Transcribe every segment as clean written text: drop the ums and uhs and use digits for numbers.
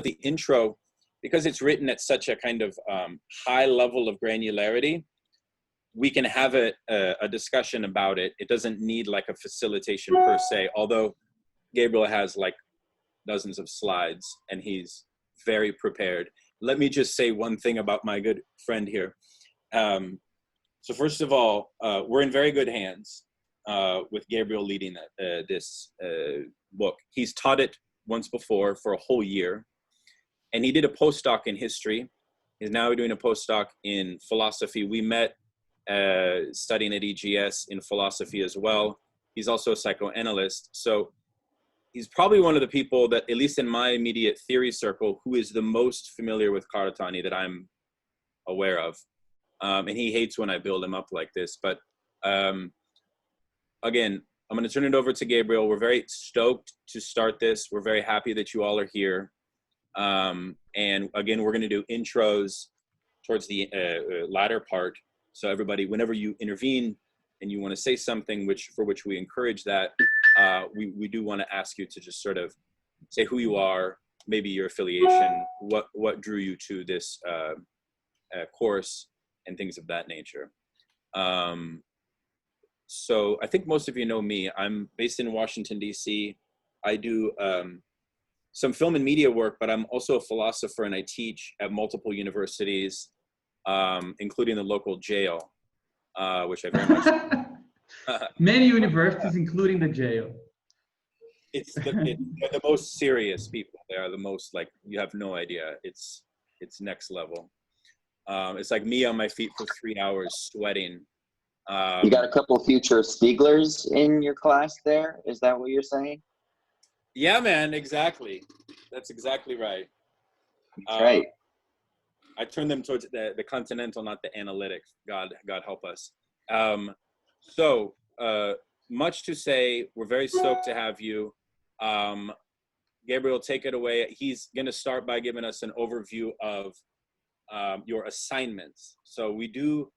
the intro, because it's written at such a kind of high level of granularity, we can have a discussion about it. It doesn't need like a facilitation per se, although Gabriel has like dozens of slides and he's very prepared. Let me just say one thing about my good friend here. So first of all, we're in very good hands with Gabriel leading this book. He's taught it once before for a whole year, and he did a postdoc in history. He's now doing a postdoc in philosophy. We met studying at EGS in philosophy as well. He's also a psychoanalyst. So he's probably one of the people that, at least in my immediate theory circle, who is the most familiar with Karatani that I'm aware of. And he hates when I build him up like this. But again, I'm going to turn it over to Gabriel. We're very stoked to start this. We're very happy that you all are here. And again, we're going to do intros towards the latter part. So everybody, whenever you intervene and you want to say something for which we encourage that, we do want to ask you to just sort of say who you are, maybe your affiliation, what drew you to this course, and things of that nature. So I think most of you know me. I'm based in Washington, D.C. I do some film and media work, but I'm also a philosopher and I teach at multiple universities, including the local jail, which I very much... Many universities, including the jail. They're the most serious people. They are the most, like, you have no idea. It's next level. It's like me on my feet for 3 hours sweating. You got a couple future Stieglers in your class there? Is that what you're saying? Yeah, man, exactly. That's exactly right. That's right. I turn them towards the continental, not the analytic. God help us. So much to say, we're very stoked to have you. Gabriel, take it away. He's going to start by giving us an overview of your assignments. So we do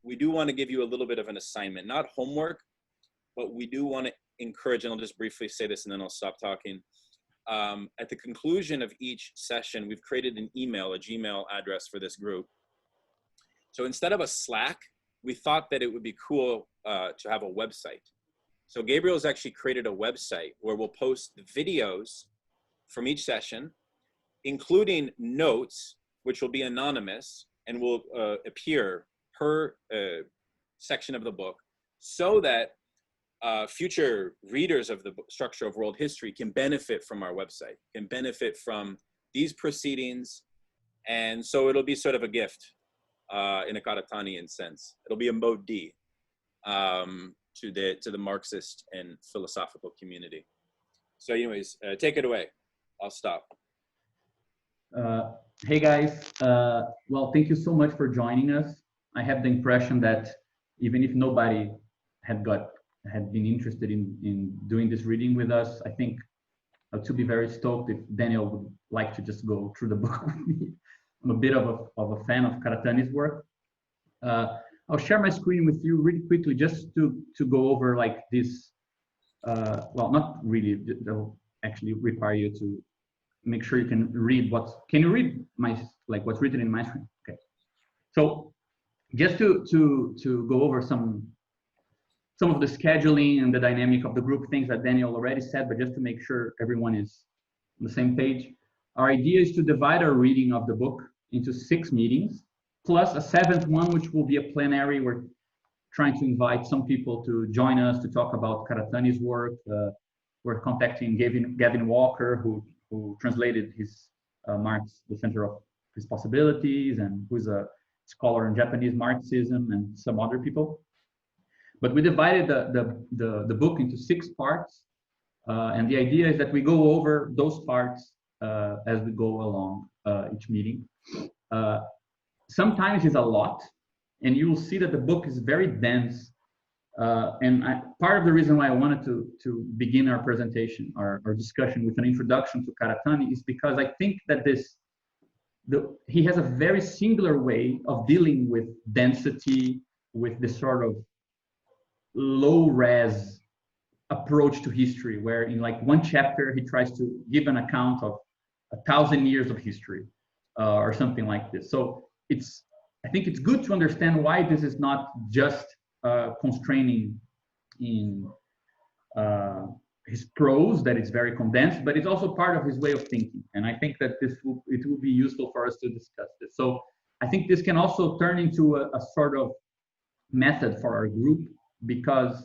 want to give you a little bit of an assignment, not homework, but we do want to encourage, and I'll just briefly say this and then I'll stop talking. At the conclusion of each session, we've created an email, a Gmail address for this group. So instead of a Slack, we thought that it would be cool to have a website. So Gabriel's actually created a website where we'll post the videos from each session, including notes, which will be anonymous and will appear per section of the book, so that future readers of the Structure of World History can benefit from our website, can benefit from these proceedings. And so it'll be sort of a gift in a Karatanian sense. It'll be a mode D to the Marxist and philosophical community. So anyways, take it away. I'll stop. Hey guys, well, thank you so much for joining us. I have the impression that even if nobody had been interested in doing this reading with us, I think to be very stoked if Daniel would like to just go through the book with me. I'm a bit of a fan of Karatani's work. I'll share my screen with you really quickly just to go over like this. Well, not really. They'll actually require you to make sure you can read can you read what's written in my screen? Okay. So just to go over some of the scheduling and the dynamic of the group, things that Daniel already said, but just to make sure everyone is on the same page. Our idea is to divide our reading of the book into 6 meetings, plus a 7th one, which will be a plenary. We're trying to invite some people to join us to talk about Karatani's work. We're contacting Gavin Walker, who translated his Marx, The Center of His Possibilities, and who's a scholar in Japanese Marxism, and some other people. But we divided the book into 6 parts, and the idea is that we go over those parts as we go along each meeting. Sometimes it's a lot, and you will see that the book is very dense. Part of the reason why I wanted to begin our presentation, our discussion with an introduction to Karatani is because I think that he has a very singular way of dealing with density, with this sort of low-res approach to history, where in like one chapter he tries to give an account of 1,000 years of history or something like this. So I think it's good to understand why this is not just constraining in his prose, that it's very condensed, but it's also part of his way of thinking. And I think that it will be useful for us to discuss this. So I think this can also turn into a sort of method for our group, because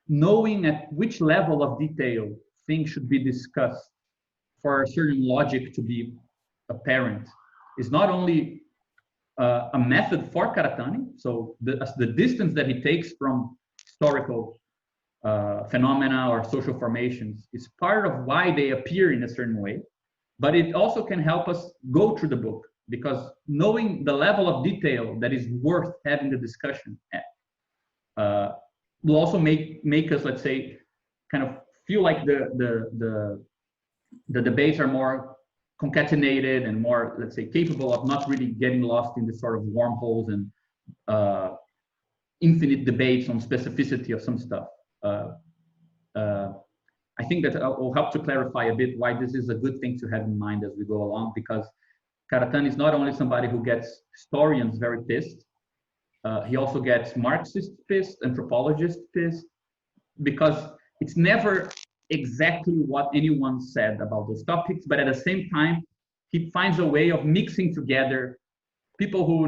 knowing at which level of detail things should be discussed for a certain logic to be apparent is not only a method for Karatani. So the distance that he takes from historical phenomena or social formations is part of why they appear in a certain way, but it also can help us go through the book, because knowing the level of detail that is worth having the discussion at will also make us, let's say, kind of feel like the debates are more concatenated and more, let's say, capable of not really getting lost in this sort of wormholes and infinite debates on specificity of some stuff. I think that will help to clarify a bit why this is a good thing to have in mind as we go along, because Karatani is not only somebody who gets historians very pissed, he also gets Marxists pissed, anthropologists pissed, because it's never exactly what anyone said about those topics, but at the same time, he finds a way of mixing together people who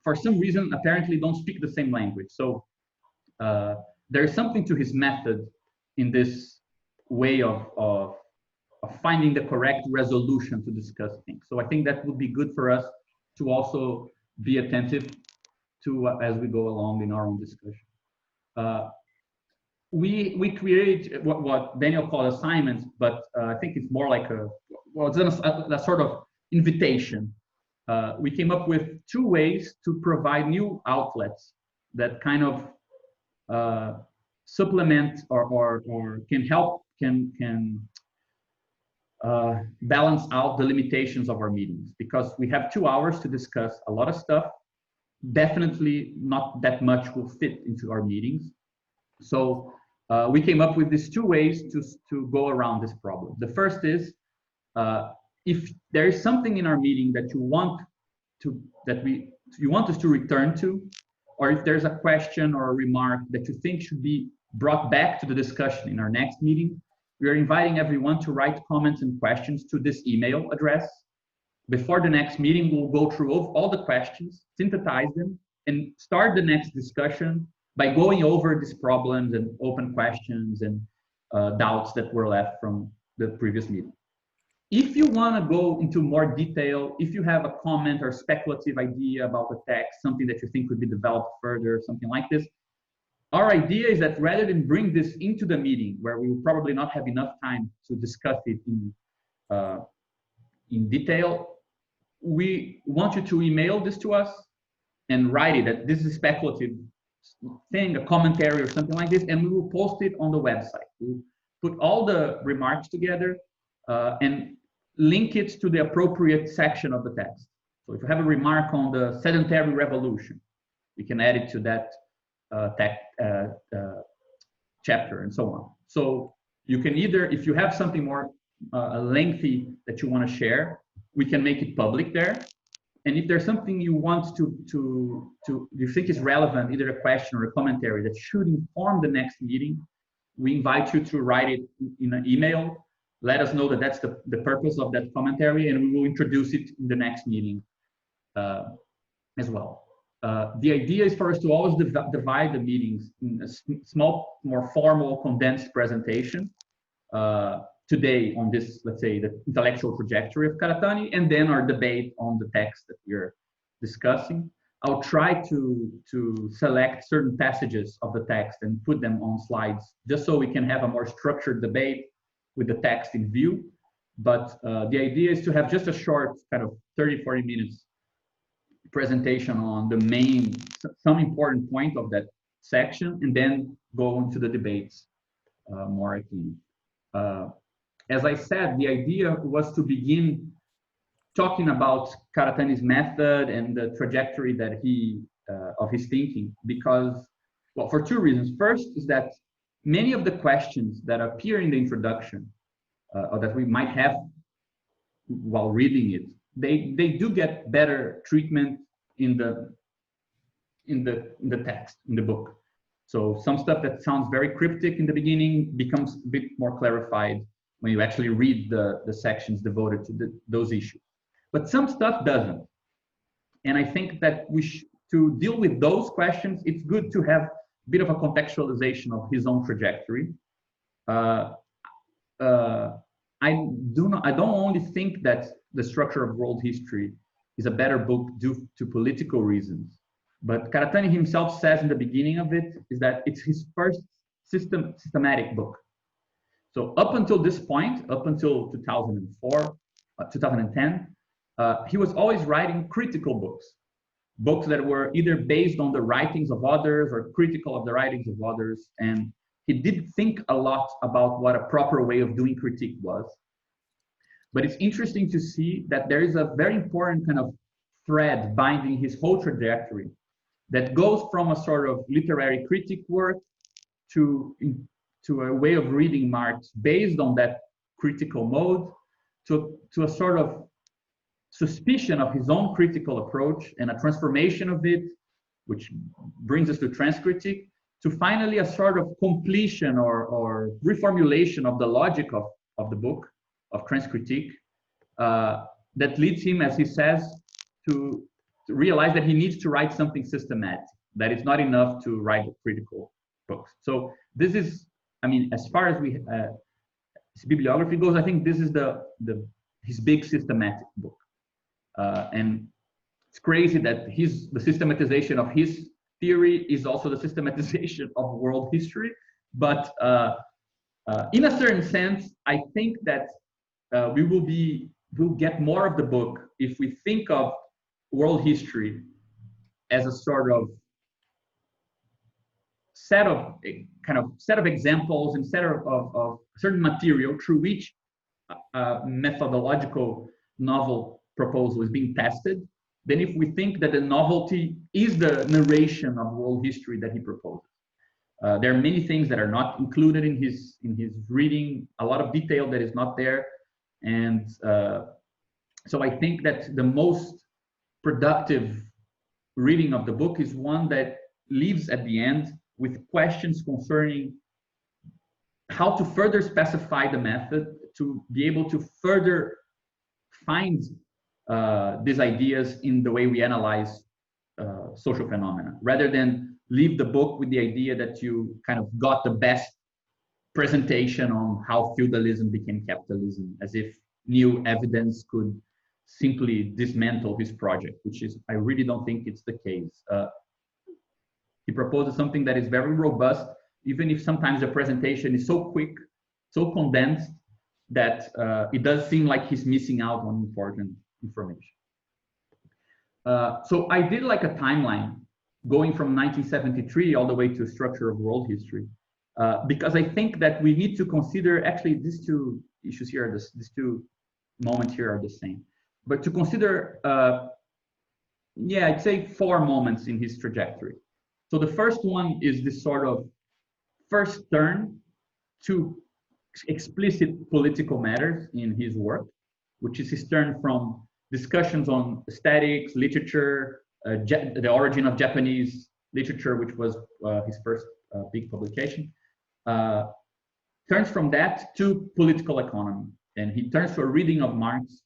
for some reason, apparently don't speak the same language. So there's something to his method in this way of finding the correct resolution to discuss things. So I think that would be good for us to also be attentive to as we go along in our own discussion. We create what Daniel called assignments, but I think it's more like a sort of invitation. We came up with 2 ways to provide new outlets that kind of supplement or can help, can balance out the limitations of our meetings, because we have 2 hours to discuss a lot of stuff. Definitely not that much will fit into our meetings. So we came up with these 2 ways to go around this problem. The first is, if there is something in our meeting that you want us to return to, or if there's a question or a remark that you think should be brought back to the discussion in our next meeting, we are inviting everyone to write comments and questions to this email address. Before the next meeting, we'll go through all the questions, synthesize them, and start the next discussion by going over these problems and open questions and doubts that were left from the previous meeting. If you want to go into more detail, if you have a comment or speculative idea about the text, something that you think could be developed further, something like this, our idea is that rather than bring this into the meeting, where we will probably not have enough time to discuss it in detail, we want you to email this to us and write it that this is a speculative thing, a commentary or something like this, and we will post it on the website. We'll put all the remarks together and link it to the appropriate section of the text. So if you have a remark on the sedentary revolution, you can add it to that chapter and so on. So you can either, if you have something more lengthy that you want to share, we can make it public there. And if there's something you want you think is relevant, either a question or a commentary that should inform the next meeting, we invite you to write it in an email. Let us know that that's the purpose of that commentary, and we will introduce it in the next meeting as well. The idea is for us to always divide the meetings in a small, more formal, condensed presentation. Today on this, let's say, the intellectual trajectory of Karatani, and then our debate on the text that we're discussing. I'll try to select certain passages of the text and put them on slides, just so we can have a more structured debate with the text in view. But the idea is to have just a short kind of 30, 40 minutes presentation on the main, some important point of that section, and then go into the debates more again. As I said, the idea was to begin talking about Karatani's method and the trajectory that of his thinking, because, well, for 2 reasons. First is that many of the questions that appear in the introduction, or that we might have while reading it, they do get better treatment in the text, in the book. So some stuff that sounds very cryptic in the beginning becomes a bit more clarified when you actually read the sections devoted to those issues. But some stuff doesn't. And I think that to deal with those questions, it's good to have a bit of a contextualization of his own trajectory. I don't only think that The Structure of World History is a better book due to political reasons, but Karatani himself says in the beginning of it is that it's his first systematic book. So up until this point, up until 2004, 2010, he was always writing critical books that were either based on the writings of others or critical of the writings of others. And he did think a lot about what a proper way of doing critique was. But it's interesting to see that there is a very important kind of thread binding his whole trajectory that goes from a sort of literary critic work to a way of reading Marx based on that critical mode, to a sort of suspicion of his own critical approach and a transformation of it, which brings us to Transcritique, to finally a sort of completion or reformulation of the logic of the book, of Transcritique, that leads him, as he says, to realize that he needs to write something systematic, that it's not enough to write critical books. So this is, I mean, as far as his bibliography goes, I think this is his big systematic book. And it's crazy that the systematization of his theory is also the systematization of world history. But in a certain sense, I think that we'll get more of the book if we think of world history as a sort of set of examples and set of certain material through which methodological novel proposal is being tested, than if we think that the novelty is the narration of world history that he proposes. There are many things that are not included in his reading, a lot of detail that is not there. And so I think that the most productive reading of the book is one that leaves at the end with questions concerning how to further specify the method, to be able to further find these ideas in the way we analyze social phenomena, rather than leave the book with the idea that you kind of got the best presentation on how feudalism became capitalism, as if new evidence could simply dismantle his project, which is, I really don't think it's the case. He proposes something that is very robust, even if sometimes the presentation is so quick, so condensed, that it does seem like he's missing out on important information. So I did like a timeline going from 1973 all the way to Structure of World History, because I think that we need to consider, actually these two issues here, these two moments here are the same, but to consider, yeah, I'd say 4 moments in his trajectory. So the first one is this sort of first turn to explicit political matters in his work, which is his turn from discussions on aesthetics, literature, the origin of Japanese literature, which was his first big publication, turns from that to political economy. And he turns to a reading of Marx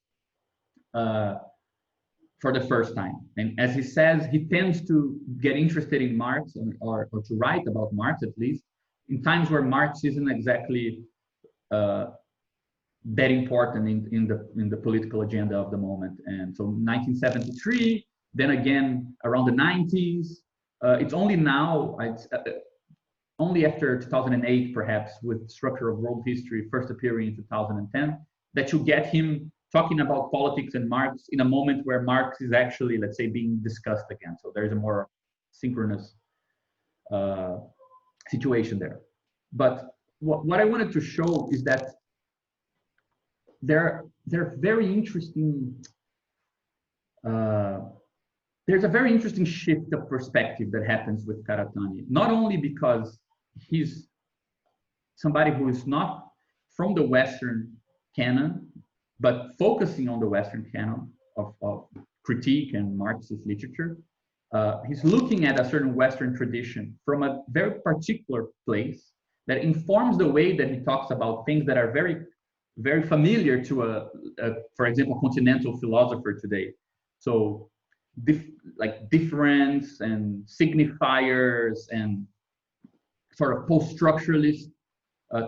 for the first time. And as he says, he tends to get interested in Marx or to write about Marx, at least, in times where Marx isn't exactly that important in the political agenda of the moment. And so 1973, then again around the 90s, it's only now, only after 2008 perhaps, with Structure of World History first appearing in 2010, that you get him talking about politics and Marx in a moment where Marx is actually, let's say, being discussed again. So there's a more synchronous situation there. But what I wanted to show is that they're very interesting. There's a very interesting shift of perspective that happens with Karatani, not only because he's somebody who is not from the Western canon, but focusing on the Western canon of critique and Marxist literature. He's looking at a certain Western tradition from a very particular place that informs the way that he talks about things that are very, very familiar to for example, continental philosopher today. So, like difference and signifiers and sort of post-structuralist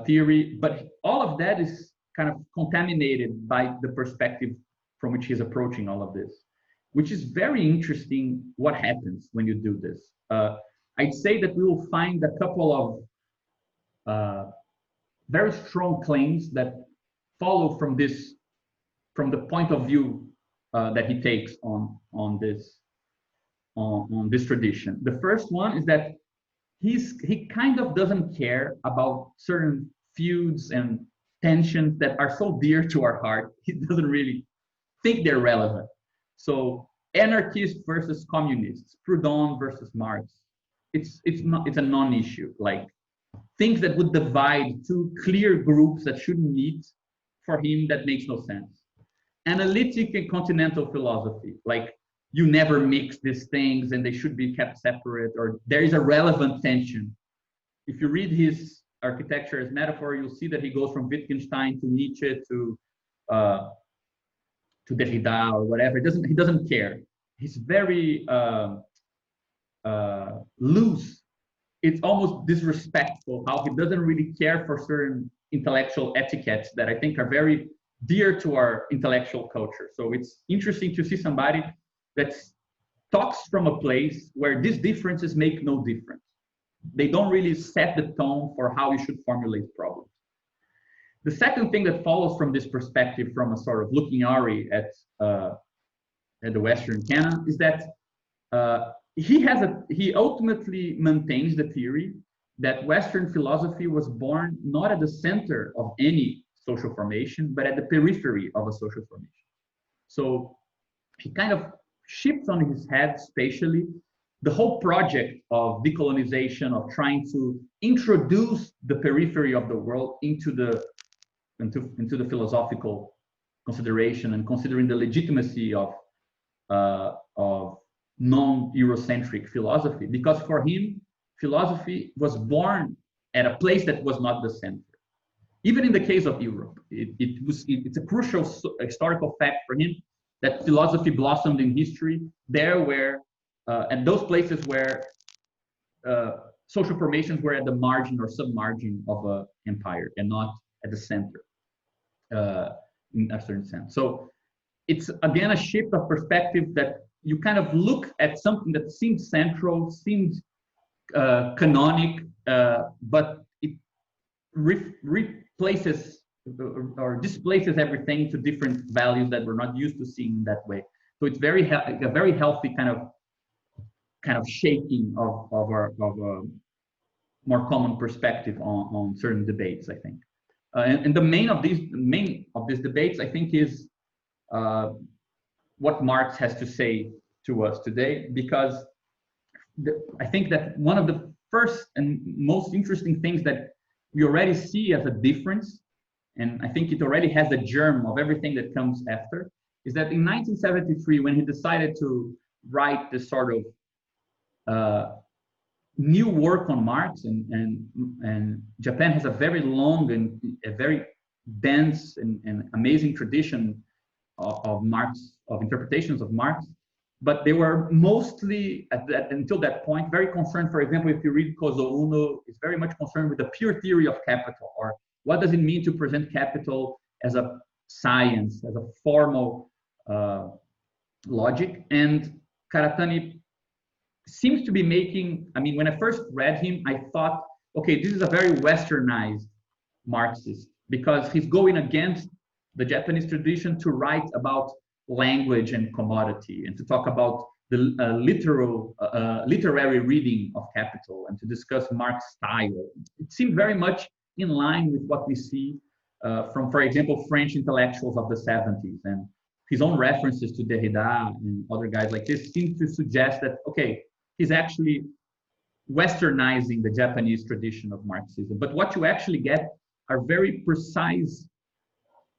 theory, but all of that is kind of contaminated by the perspective from which he's approaching all of this, which is very interesting what happens when you do this. I'd say that we will find a couple of very strong claims that follow from this, from the point of view that he takes on this tradition. The first one is that he kind of doesn't care about certain feuds and tensions that are so dear to our heart. He doesn't really think they're relevant. So anarchists versus communists, Proudhon versus Marx, it's a non-issue. Like things that would divide two clear groups that shouldn't meet, for him that makes no sense. Analytic and continental philosophy, like you never mix these things and they should be kept separate, or there is a relevant tension. If you read his Architecture as Metaphor, you'll see that he goes from Wittgenstein to Nietzsche to Derrida or whatever. He doesn't care. He's very loose. It's almost disrespectful how he doesn't really care for certain intellectual etiquettes that I think are very dear to our intellectual culture. So it's interesting to see somebody that talks from a place where these differences make no difference. They don't really set the tone for how you should formulate problems. The second thing that follows from this perspective, from a sort of looking Ari at the Western canon, is that he ultimately maintains the theory that Western philosophy was born not at the center of any social formation, but at the periphery of a social formation. So he kind of shifts on his head spatially the whole project of decolonization, of trying to introduce the periphery of the world into the philosophical consideration, and considering the legitimacy of non-Eurocentric philosophy, because for him, philosophy was born at a place that was not the center. Even in the case of Europe, it's a crucial historical fact for him that philosophy blossomed in history there where, and those places where social formations were at the margin or sub-margin of an empire and not at the center in a certain sense. So it's again a shift of perspective that you kind of look at something that seems central, seems canonic, but it replaces or displaces everything to different values that we're not used to seeing that way. So it's a very healthy kind of shaking of a more common perspective on certain debates, I think. And the main of these debates, I think, is what Marx has to say to us today, because I think that one of the first and most interesting things that we already see as a difference, and I think it already has the germ of everything that comes after, is that in 1973, when he decided to write this sort of new work on Marx, and Japan has a very long and a very dense and amazing tradition of Marx, of interpretations of Marx, but they were mostly until that point very concerned. For example, if you read Kozo Uno, it's very much concerned with the pure theory of capital, or what does it mean to present capital as a science, as a formal logic. And Karatani seems to be making, I mean, when I first read him, I thought, okay, this is a very westernized Marxist, because he's going against the Japanese tradition to write about language and commodity, and to talk about the literary reading of capital, and to discuss Marx style. It seemed very much in line with what we see from, for example, French intellectuals of the 70s, and his own references to Derrida and other guys like this seem to suggest that, okay, he's actually westernizing the Japanese tradition of Marxism. But what you actually get are very precise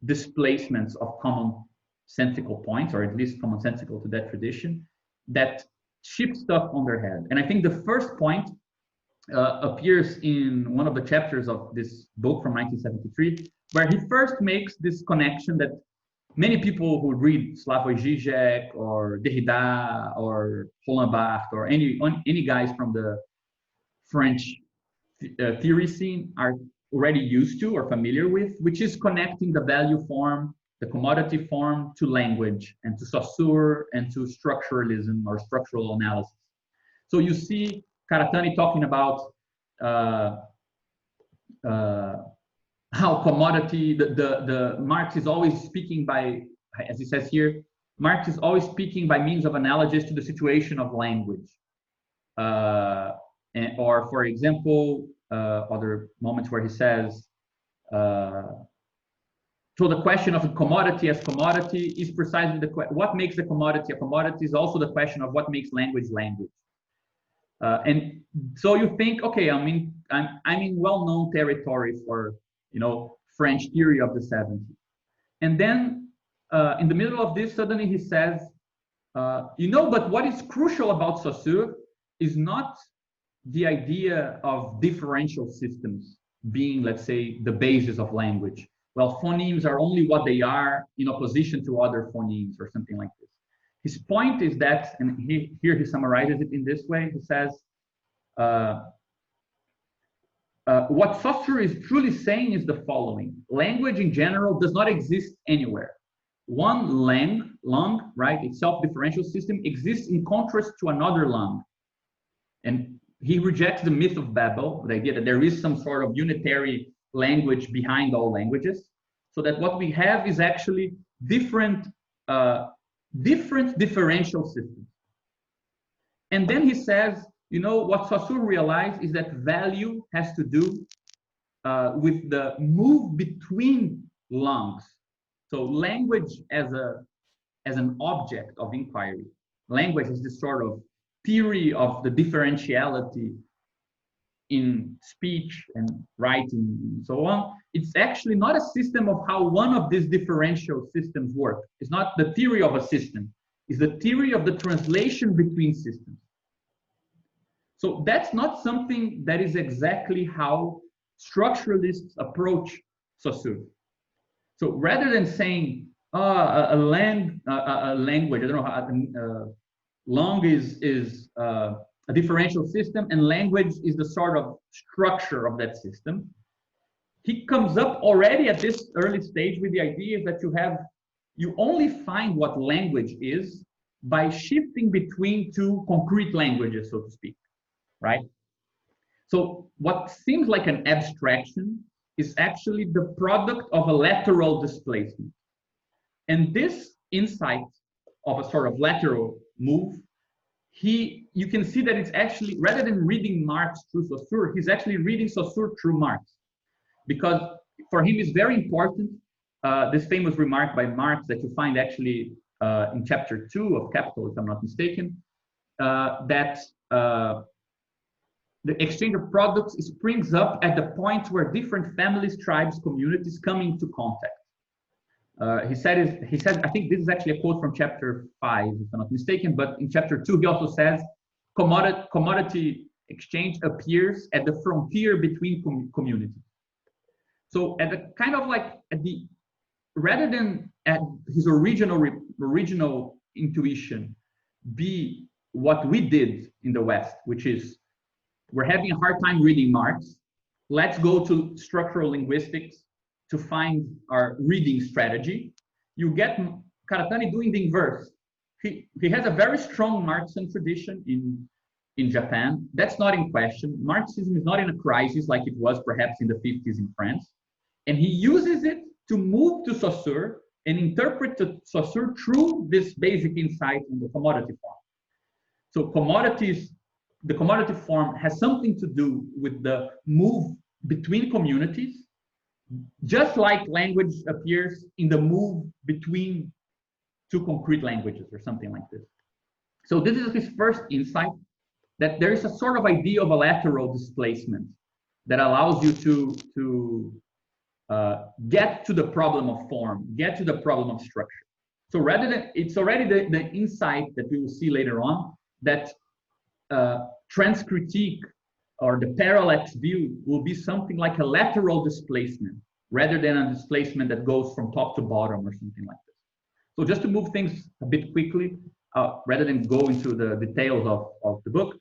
displacements of commonsensical points, or at least commonsensical to that tradition, that shift stuff on their head. And I think the first point appears in one of the chapters of this book from 1973, where he first makes this connection that many people who read Slavoj Žižek or Derrida or Roland Barthes or any guys from the French theory scene are already used to or familiar with, which is connecting the value form, the commodity form, to language and to Saussure and to structuralism or structural analysis. So you see Karatani talking about how commodity, the Marx is always speaking by, as he says here, Marx is always speaking by means of analogies to the situation of language. Or for example, other moments where he says, so the question of commodity as commodity is precisely what makes the commodity a commodity is also the question of what makes language language. And so you think, okay, I'm in well-known territory for, French theory of the 70s. And then in the middle of this, suddenly he says, but what is crucial about Saussure is not the idea of differential systems being, let's say, the basis of language. Well, phonemes are only what they are in opposition to other phonemes or something like this. His point is that, and here he summarizes it in this way, he says, what Saussure is truly saying is the following: language in general does not exist anywhere. One langue, right, its self-differential system exists in contrast to another langue. And he rejects the myth of Babel, the idea that there is some sort of unitary language behind all languages, so that what we have is actually different differential systems. And then he says, what Saussure realized is that value has to do with the move between langues. So language as an object of inquiry. Language is this sort of theory of the differentiality in speech and writing and so on. It's actually not a system of how one of these differential systems work. It's not the theory of a system. It's the theory of the translation between systems. So that's not something that is exactly how structuralists approach Saussure. So rather than saying a language, I don't know how, langue is a differential system and language is the sort of structure of that system, he comes up already at this early stage with the idea that you only find what language is by shifting between two concrete languages, so to speak, right? So what seems like an abstraction is actually the product of a lateral displacement. And this insight of a sort of lateral move, you can see that it's actually, rather than reading Marx through Saussure, he's actually reading Saussure through Marx. Because for him it's very important, this famous remark by Marx that you find actually in chapter 2 of Capital, if I'm not mistaken, that the exchange of products springs up at the point where different families, tribes, communities come into contact. He said, I think this is actually a quote from chapter 5, if I'm not mistaken, but in chapter 2, he also says, commodity exchange appears at the frontier between communities. So at the kind of like, rather than at his original intuition be what we did in the West, which is, we're having a hard time reading Marx, let's go to structural linguistics to find our reading strategy. You get Karatani doing the inverse. He has a very strong Marxian tradition in Japan. That's not in question. Marxism is not in a crisis like it was perhaps in the 50s in France. And he uses it to move to Saussure and interpret the Saussure through this basic insight in the commodity form. So the commodity form has something to do with the move between communities, just like language appears in the move between two concrete languages or something like this. So this is his first insight, that there is a sort of idea of a lateral displacement that allows you to get to the problem of form, get to the problem of structure. So rather than, it's already the insight that we will see later on, that trans critique or the parallax view will be something like a lateral displacement rather than a displacement that goes from top to bottom or something like this. So just to move things a bit quickly, rather than go into the details of the book,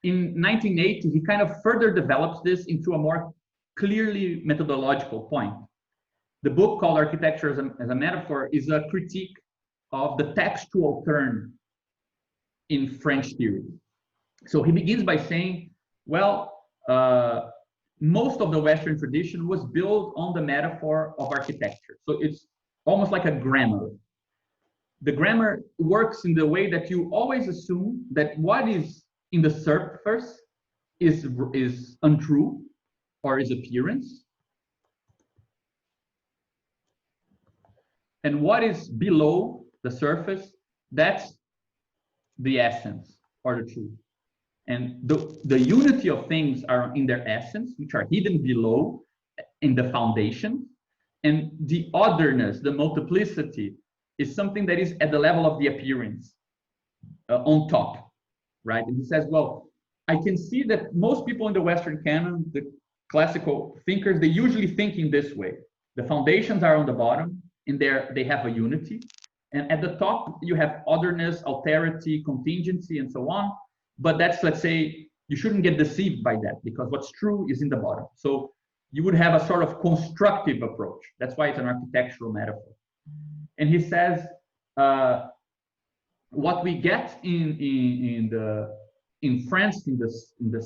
in 1980, he kind of further develops this into a more clearly methodological point. The book called Architecture as a Metaphor is a critique of the textual turn in French theory. So he begins by saying, well, most of the Western tradition was built on the metaphor of architecture. So it's almost like a grammar. The grammar works in the way that you always assume that what is in the surface is untrue or is appearance, and what is below the surface, that's the essence or the truth. And the unity of things are in their essence, which are hidden below in the foundation, and the otherness, the multiplicity, is something that is at the level of the appearance, on top, right? And he says, well, I can see that most people in the Western canon, the classical thinkers, they usually think in this way. The foundations are on the bottom, and they have a unity. And at the top, you have otherness, alterity, contingency, and so on. But that's, let's say, you shouldn't get deceived by that, because what's true is in the bottom. So you would have a sort of constructive approach. That's why it's an architectural metaphor. And he says, what we get in France in the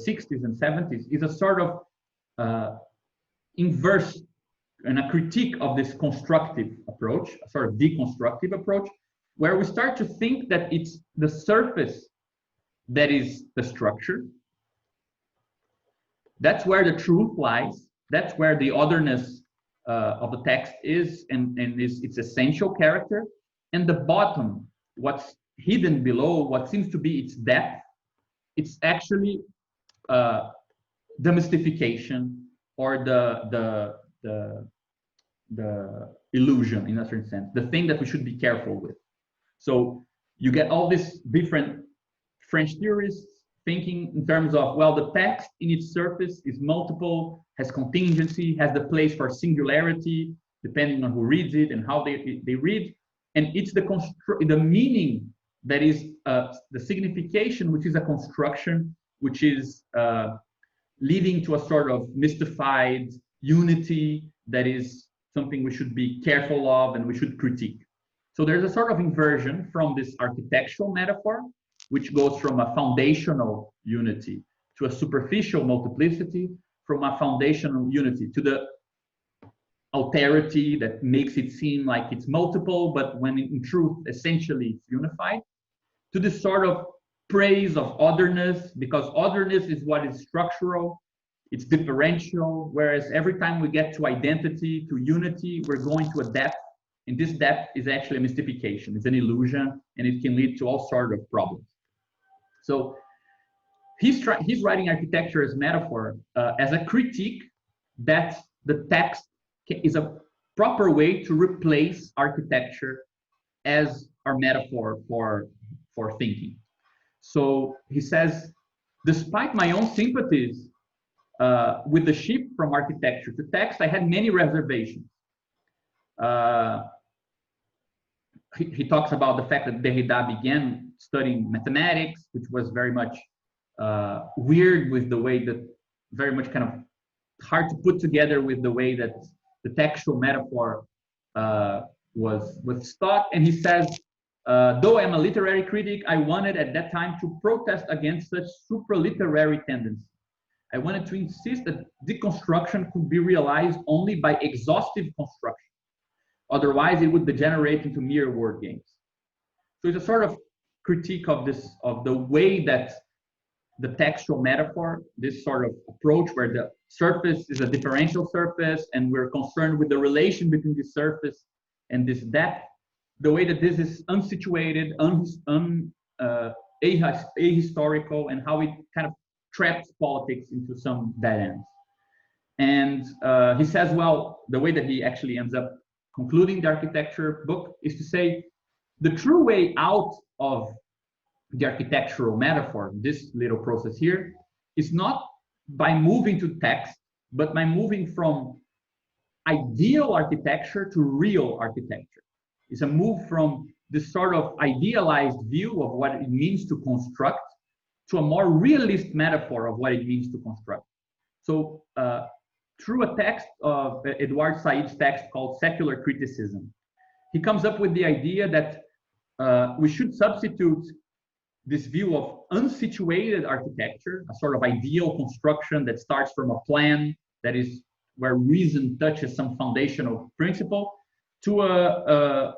60s and 70s is a sort of inverse and a critique of this constructive approach, a sort of deconstructive approach, where we start to think that it's the surface that is the structure. That's where the truth lies. That's where the otherness of the text is, and its essential character. And the bottom, what's hidden below, what seems to be its depth, it's actually the mystification or the illusion, in a certain sense, the thing that we should be careful with. So you get all these different French theorists thinking in terms of, well, the text in its surface is multiple, has contingency, has the place for singularity, depending on who reads it and how they read. And it's the meaning that is the signification, which is a construction, which is leading to a sort of mystified unity that is something we should be careful of and we should critique. So there's a sort of inversion from this architectural metaphor, which goes from a foundational unity to a superficial multiplicity, from a foundational unity to the alterity that makes it seem like it's multiple, but when in truth, essentially it's unified, to this sort of praise of otherness, because otherness is what is structural, it's differential, whereas every time we get to identity, to unity, we're going to a depth, and this depth is actually a mystification, it's an illusion, and it can lead to all sorts of problems. So he's writing architecture as metaphor, as a critique that the text is a proper way to replace architecture as our metaphor for thinking. So he says, despite my own sympathies with the shift from architecture to text, I had many reservations. He talks about the fact that Derrida began studying mathematics, which was very much weird with the way that, very much kind of hard to put together with the way that the textual metaphor was taught. And he says, though I'm a literary critic, I wanted at that time to protest against such supraliterary tendency. I wanted to insist that deconstruction could be realized only by exhaustive construction. Otherwise, it would degenerate into mere word games. So it's a sort of critique of the way that the textual metaphor, this sort of approach where the surface is a differential surface and we're concerned with the relation between the surface and this depth, the way that this is unsituated, ahistorical, and how it kind of traps politics into some dead ends. And he says, well, the way that he actually ends up concluding the architecture book is to say, the true way out of the architectural metaphor, this little process here, is not by moving to text, but by moving from ideal architecture to real architecture. It's a move from this sort of idealized view of what it means to construct to a more realist metaphor of what it means to construct. So through a text of Edward Said's text called Secular Criticism, he comes up with the idea that we should substitute this view of unsituated architecture, a sort of ideal construction that starts from a plan that is where reason touches some foundational principle, to a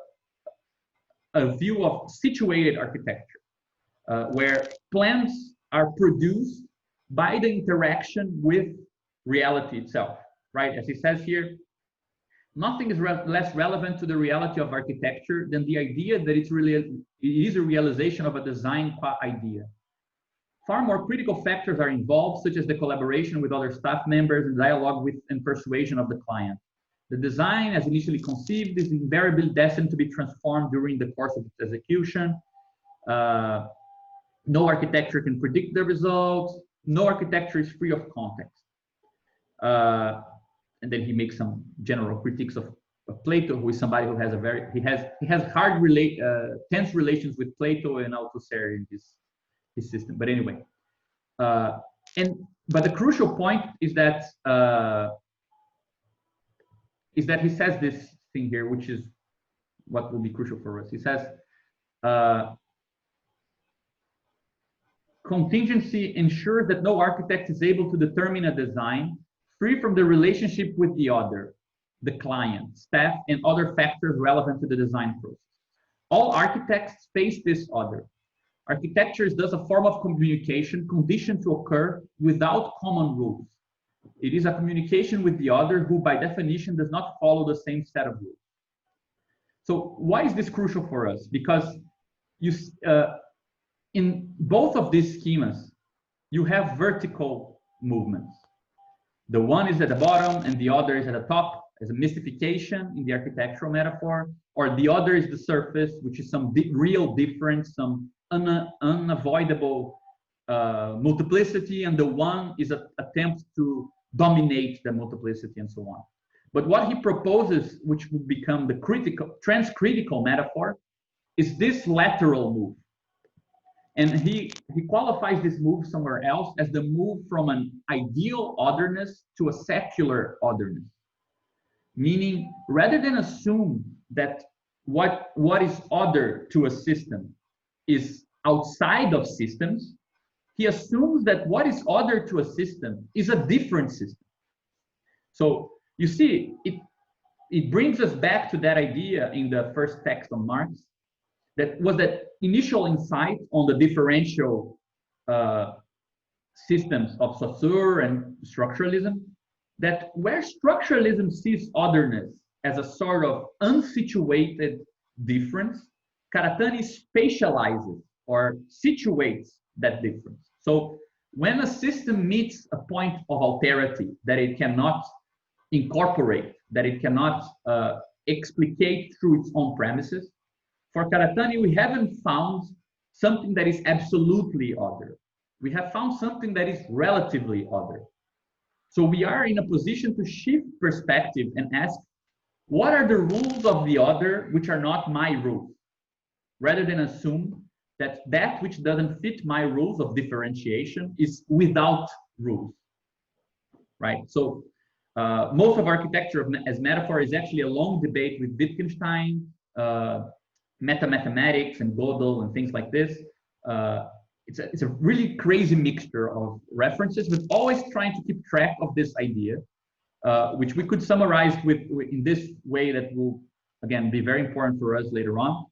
view of situated architecture, where plans are produced by the interaction with reality itself, right? As he says here, nothing is less relevant to the reality of architecture than the idea that it is a realization of a design qua idea. Far more critical factors are involved, such as the collaboration with other staff members and dialogue with and persuasion of the client. The design, as initially conceived, is invariably destined to be transformed during the course of its execution. No architecture can predict the results. No architecture is free of context. And then he makes some general critiques of Plato, who is somebody who has he has hard tense relations with Plato and Althusser in his system. But anyway, but the crucial point is that he says this thing here, which is what will be crucial for us. He says, contingency ensures that no architect is able to determine a design free from the relationship with the other, the client, staff, and other factors relevant to the design process. All architects face this other. Architecture is thus a form of communication conditioned to occur without common rules. It is a communication with the other who, by definition, does not follow the same set of rules. So why is this crucial for us? Because in both of these schemas, you have vertical movements. The one is at the bottom and the other is at the top, as a mystification in the architectural metaphor, or the other is the surface, which is some real difference, some unavoidable multiplicity, and the one is an attempt to dominate the multiplicity and so on. But what he proposes, which would become the transcritical metaphor, is this lateral move. And he qualifies this move somewhere else as the move from an ideal otherness to a secular otherness. Meaning, rather than assume that what is other to a system is outside of systems, he assumes that what is other to a system is a different system. So you see, it brings us back to that idea in the first text on Marx, that was that initial insight on the differential systems of Saussure and structuralism, that where structuralism sees otherness as a sort of unsituated difference, Karatani spatializes or situates that difference. So when a system meets a point of alterity that it cannot incorporate, that it cannot explicate through its own premises, for Karatani, we haven't found something that is absolutely other. We have found something that is relatively other. So we are in a position to shift perspective and ask, what are the rules of the other which are not my rules? Rather than assume that which doesn't fit my rules of differentiation is without rules, right? So most of architecture as metaphor is actually a long debate with Wittgenstein, meta-mathematics and Gödel and things like this. It's a really crazy mixture of references, but always trying to keep track of this idea, which we could summarize in this way that will, again, be very important for us later on.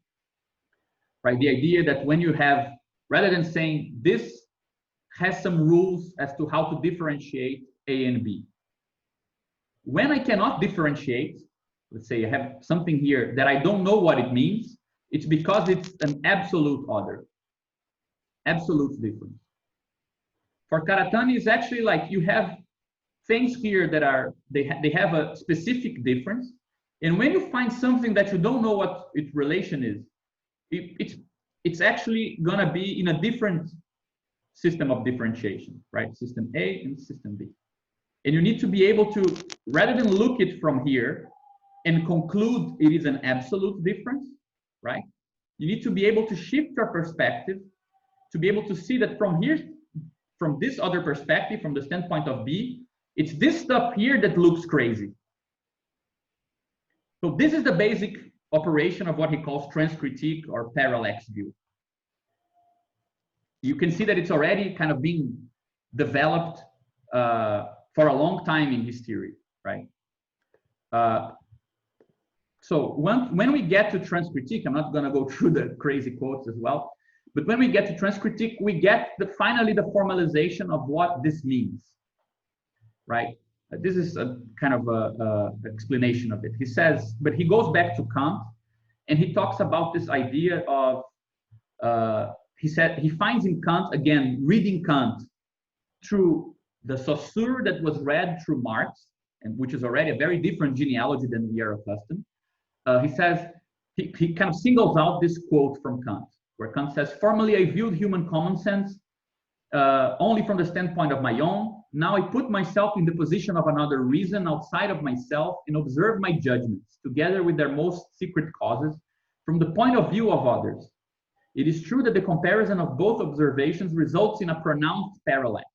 Right, the idea that when you have, rather than saying this has some rules as to how to differentiate A and B. When I cannot differentiate, let's say I have something here that I don't know what it means, it's because it's an absolute other, absolute difference. For Karatani, it's actually like you have things here that are, they have a specific difference. And when you find something that you don't know what its relation is, it's actually gonna be in a different system of differentiation, right? System A and system B. And you need to be able to, rather than look it from here and conclude it is an absolute difference, right? You need to be able to shift your perspective to be able to see that from here, from this other perspective, from the standpoint of B, it's this stuff here that looks crazy. So this is the basic operation of what he calls transcritique or parallax view. You can see that it's already kind of being developed for a long time in his theory, right? So when we get to transcritique, I'm not going to go through the crazy quotes as well, but when we get to transcritique, we get finally the formalization of what this means, right? This is a kind of a explanation of it. He says, but he goes back to Kant, and he talks about this idea of, he said, he finds in Kant, again, reading Kant through the Saussure that was read through Marx, and which is already a very different genealogy than we are accustomed. He says, he kind of singles out this quote from Kant, where Kant says, formerly I viewed human common sense only from the standpoint of my own. Now I put myself in the position of another reason outside of myself and observe my judgments, together with their most secret causes, from the point of view of others. It is true that the comparison of both observations results in a pronounced parallax,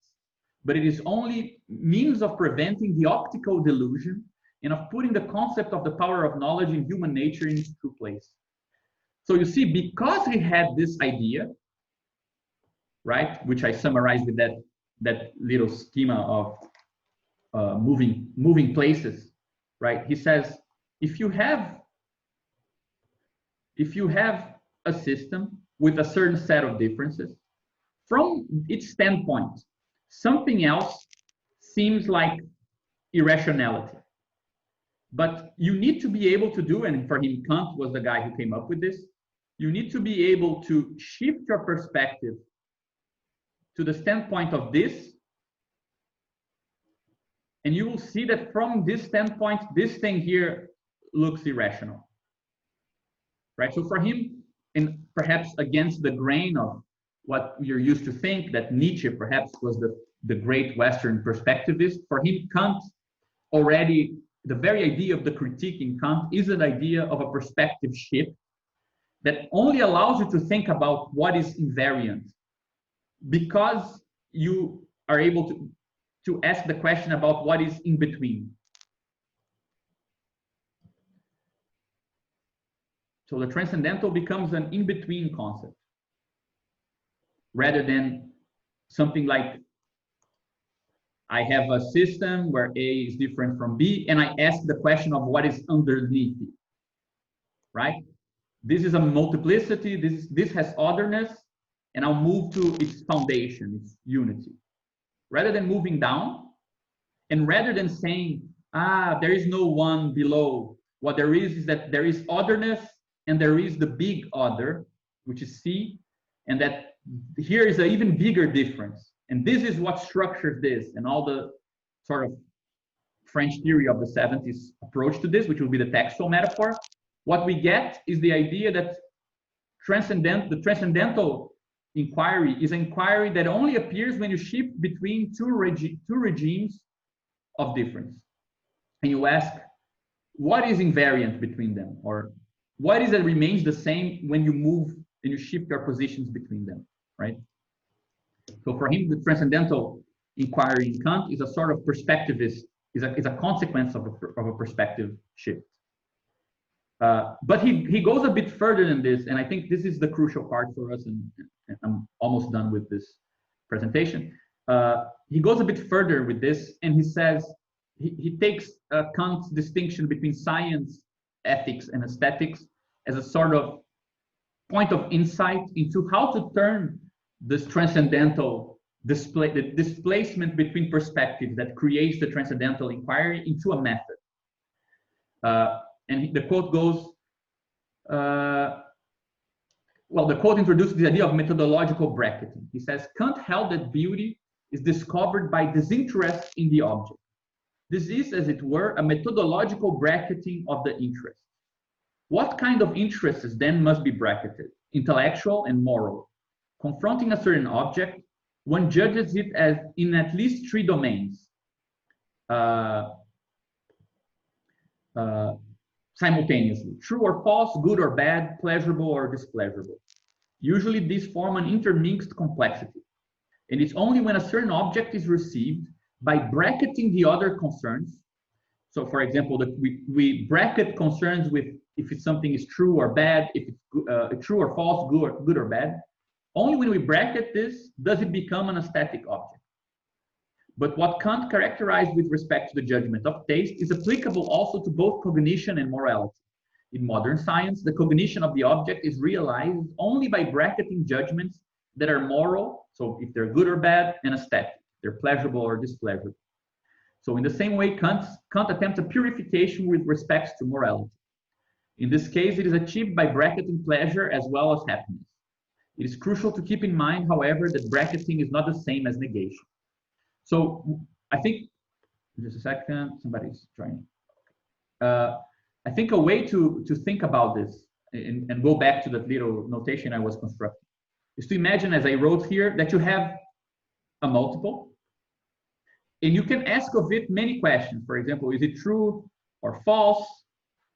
but it is only means of preventing the optical delusion and of putting the concept of the power of knowledge in human nature in its true place. So you see, because he had this idea, right, which I summarized with that little schema of moving places, right? He says, if you have a system with a certain set of differences, from its standpoint, something else seems like irrationality. But you need to be able to do, and for him, Kant was the guy who came up with this, you need to be able to shift your perspective to the standpoint of this, and you will see that from this standpoint, this thing here looks irrational, right? So for him, and perhaps against the grain of what you're used to think, that Nietzsche perhaps was the great Western perspectivist, for him, Kant already, the very idea of the critique in Kant is an idea of a perspective shift that only allows you to think about what is invariant, because you are able to ask the question about what is in between. So the transcendental becomes an in-between concept, rather than something like, I have a system where A is different from B, and I ask the question of what is underneath it, right? This is a multiplicity, this has otherness, and I'll move to its foundation, its unity. Rather than moving down, and rather than saying, there is no one below, what there is that there is otherness, and there is the big other, which is C, and that here is an even bigger difference. And this is what structures this, and all the sort of French theory of the 70s approach to this, which will be the textual metaphor. What we get is the idea that the transcendental inquiry is an inquiry that only appears when you shift between two regimes of difference. And you ask, what is invariant between them? Or what is that remains the same when you move and you shift your positions between them, right? So for him, the transcendental inquiry in Kant is a sort of perspectivist, is a consequence of a perspective shift. But he goes a bit further than this, and I think this is the crucial part for us, and I'm almost done with this presentation. He goes a bit further with this, and he says, he takes Kant's distinction between science, ethics, and aesthetics as a sort of point of insight into how to turn this transcendental the displacement between perspectives that creates the transcendental inquiry into a method. And the quote goes, well, the quote introduces the idea of methodological bracketing. He says, Kant held that beauty is discovered by disinterest in the object. This is, as it were, a methodological bracketing of the interests. What kind of interests then must be bracketed? Intellectual and moral. Confronting a certain object, one judges it as in at least 3 domains simultaneously: true or false, good or bad, pleasurable or displeasurable. Usually these form an intermixed complexity. And it's only when a certain object is received by bracketing the other concerns. So for example, that we bracket concerns with if it's something is true or bad, if it's true or false, good or bad. Only when we bracket this does it become an aesthetic object. But what Kant characterized with respect to the judgment of taste is applicable also to both cognition and morality. In modern science, the cognition of the object is realized only by bracketing judgments that are moral, so if they're good or bad, and aesthetic, they're pleasurable or displeasurable. So in the same way, Kant attempts a purification with respect to morality. In this case, it is achieved by bracketing pleasure as well as happiness. It is crucial to keep in mind, however, that bracketing is not the same as negation. So I think, just a second, somebody's trying. I think a way to think about this and go back to that little notation I was constructing is to imagine, as I wrote here, that you have a multiple and you can ask of it many questions. For example, is it true or false?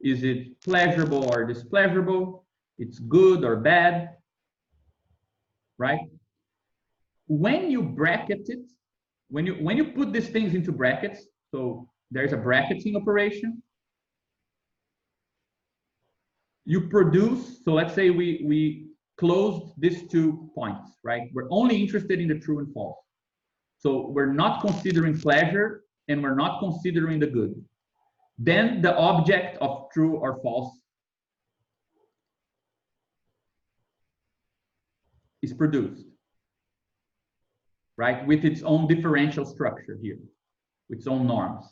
Is it pleasurable or displeasurable? It's good or bad, right? When you bracket it, when you put these things into brackets, so there's a bracketing operation, you produce, so let's say we closed these 2 points, right? We're only interested in the true and false. So we're not considering pleasure and we're not considering the good. Then the object of true or false is produced, right? With its own differential structure here, with its own norms.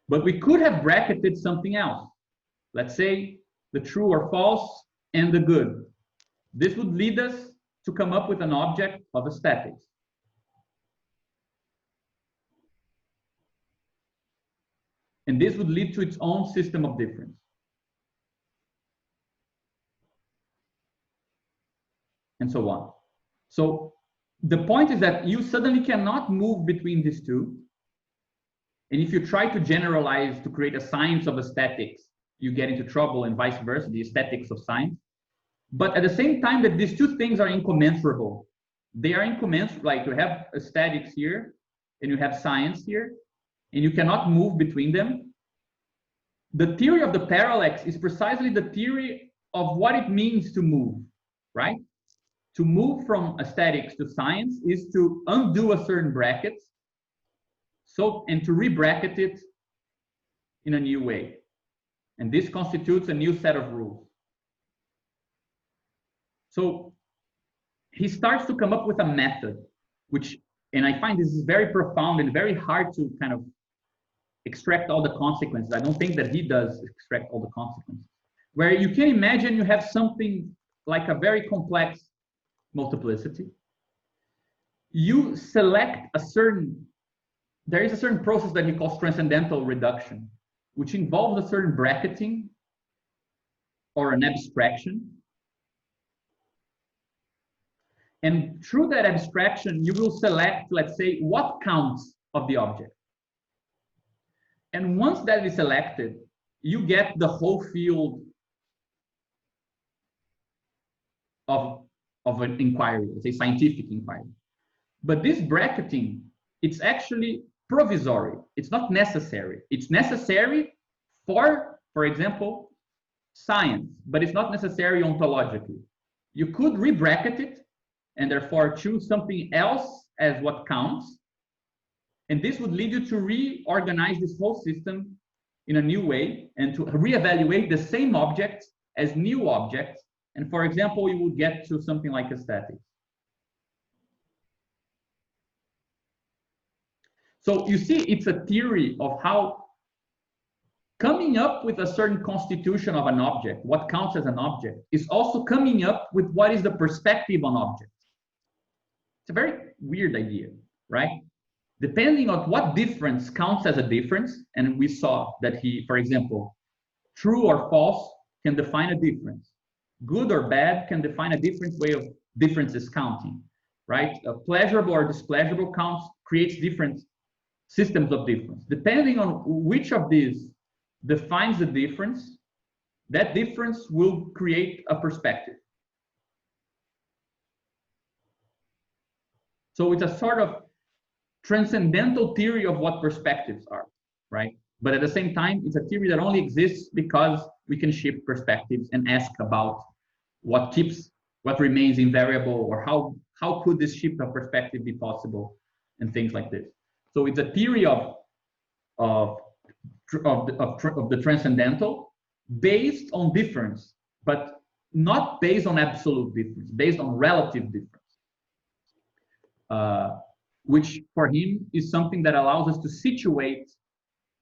But we could have bracketed something else. Let's say the true or false and the good. This would lead us to come up with an object of aesthetics. And this would lead to its own system of difference. And so on. So the point is that you suddenly cannot move between these two. And if you try to generalize to create a science of aesthetics, you get into trouble, and vice versa, the aesthetics of science. But at the same time that these two things are incommensurable. They are incommensurable, like you have aesthetics here and you have science here, and you cannot move between them. The theory of the parallax is precisely the theory of what it means to move, right? To move from aesthetics to science is to undo a certain bracket, and to re-bracket it in a new way. And this constitutes a new set of rules. So he starts to come up with a method, which, and I find this is very profound and very hard to kind of extract all the consequences. I don't think that he does extract all the consequences. Where you can imagine you have something like a very complex multiplicity. You select a certain, there is a certain process that he calls transcendental reduction, which involves a certain bracketing or an abstraction. And through that abstraction, you will select, let's say, what counts of the object. And once that is selected, you get the whole field of an inquiry, let's say scientific inquiry. But this bracketing, it's actually provisory. It's not necessary. It's necessary for example, science, but it's not necessary ontologically. You could re-bracket it and therefore choose something else as what counts. And this would lead you to reorganize this whole system in a new way and to reevaluate the same objects as new objects. And for example, you would get to something like aesthetics. So you see, it's a theory of how coming up with a certain constitution of an object, what counts as an object, is also coming up with what is the perspective on objects. It's a very weird idea, right? depending on what difference counts as a difference, and we saw that he, for example, true or false can define a difference. Good or bad can define a different way of differences counting, right? Pleasurable or displeasurable counts creates different systems of difference. Depending on which of these defines the difference, that difference will create a perspective. So it's a sort of transcendental theory of what perspectives are, right? But at the same time, it's a theory that only exists because we can shift perspectives and ask about what remains invariable, or how could this shift of perspective be possible, and things like this. So it's a theory of the transcendental based on difference, but not based on absolute difference, based on relative difference. Which for him is something that allows us to situate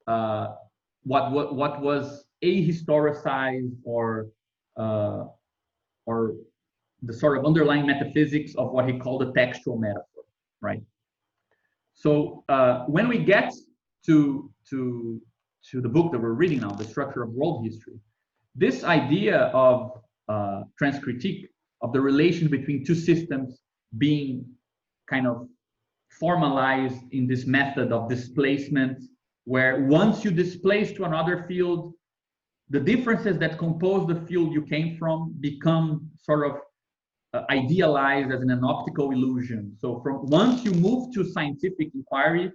what was ahistoricized, or the sort of underlying metaphysics of what he called the textual metaphor, right? So when we get to the book that we're reading now, The Structure of World History, this idea of transcritique, of the relation between two systems being kind of formalized in this method of displacement, where once you displace to another field, the differences that compose the field you came from become sort of idealized as an optical illusion. So from once you move to scientific inquiry,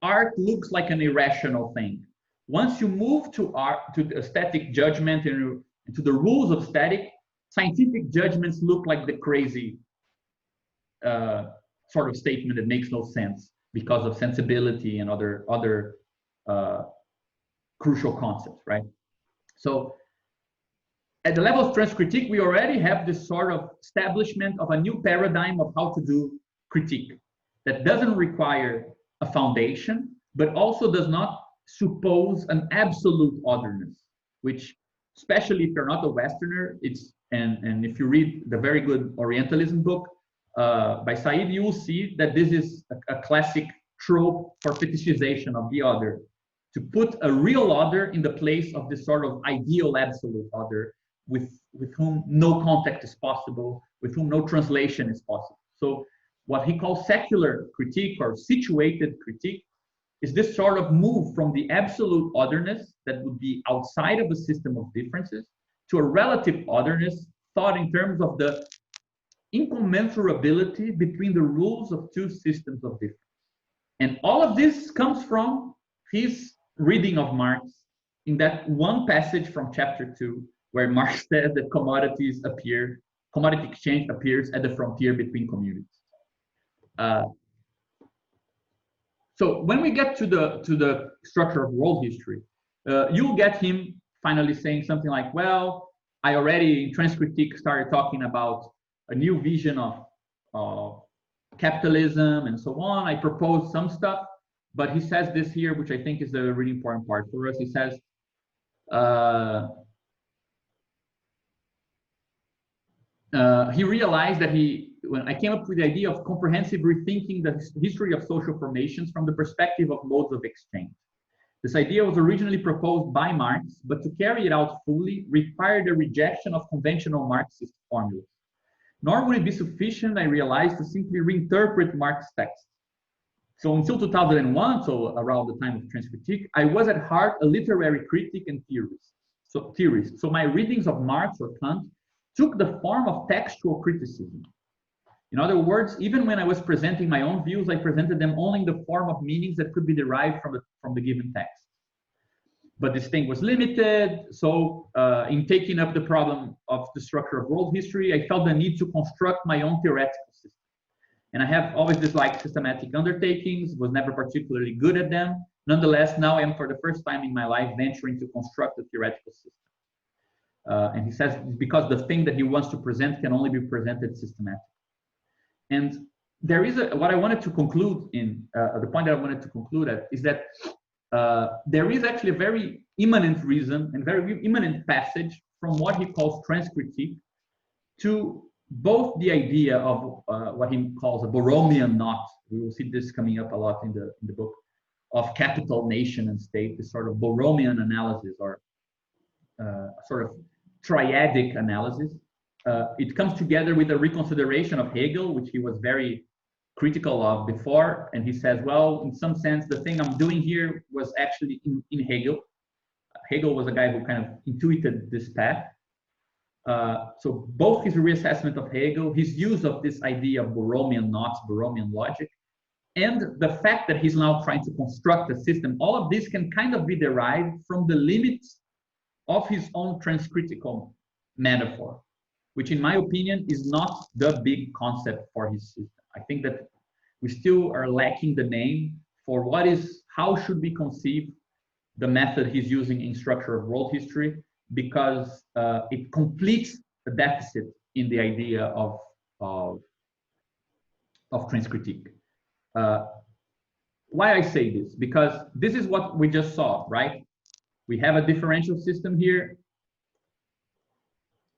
art looks like an irrational thing. Once you move to art, to aesthetic judgment and to the rules of aesthetic, scientific judgments look like the crazy sort of statement that makes no sense because of sensibility and other crucial concepts, right? So at the level of transcritique, we already have this sort of establishment of a new paradigm of how to do critique that doesn't require a foundation, but also does not suppose an absolute otherness, which, especially if you're not a Westerner, and if you read the very good Orientalism book by Said, you will see that this is a classic trope for fetishization of the other, to put a real other in the place of this sort of ideal absolute other with whom no contact is possible, with whom no translation is possible. So what he calls secular critique or situated critique is this sort of move from the absolute otherness that would be outside of a system of differences to a relative otherness thought in terms of the incommensurability between the rules of two systems of difference. And all of this comes from his reading of Marx in that one passage from chapter 2, where Marx says that commodity exchange appears at the frontier between communities. So when we get to the structure of world history, you'll get him finally saying something like, well, I already in Transcritique started talking about a new vision of capitalism and so on. I proposed some stuff, but he says this here, which I think is a really important part for us. He says, he realized that when I came up with the idea of comprehensive rethinking the history of social formations from the perspective of modes of exchange. This idea was originally proposed by Marx, but to carry it out fully required a rejection of conventional Marxist formulas. Nor would it be sufficient, I realized, to simply reinterpret Marx's text. So until 2001, so around the time of Transcritique, I was at heart a literary critic and theorist. So my readings of Marx or Kant took the form of textual criticism. In other words, even when I was presenting my own views, I presented them only in the form of meanings that could be derived from the given text. But this thing was limited, so in taking up the problem of the structure of world history, I felt the need to construct my own theoretical system. And I have always disliked systematic undertakings, was never particularly good at them. Nonetheless, now I am for the first time in my life venturing to construct a theoretical system. And he says, because the thing that he wants to present can only be presented systematically. And there is what I wanted to conclude in, the point that I wanted to conclude at is that there is actually a very immanent reason and very immanent passage from what he calls transcritique to both the idea of what he calls a Borromean knot we will see this coming up a lot in the book, of capital, nation, and state, this sort of Borromean analysis, or sort of triadic analysis. It comes together with a reconsideration of Hegel, which he was very critical of before. And he says, well, in some sense, the thing I'm doing here was actually in Hegel. Hegel was a guy who kind of intuited this path. So both his reassessment of Hegel, his use of this idea of Borromean knots, Borromean logic, and the fact that he's now trying to construct a system, all of this can kind of be derived from the limits of his own transcritical metaphor, which in my opinion is not the big concept for his system. I think that we still are lacking the name for how should we conceive the method he's using in Structure of World History, because it completes the deficit in the idea of transcritique. Why I say this? Because this is what we just saw, right? We have a differential system here.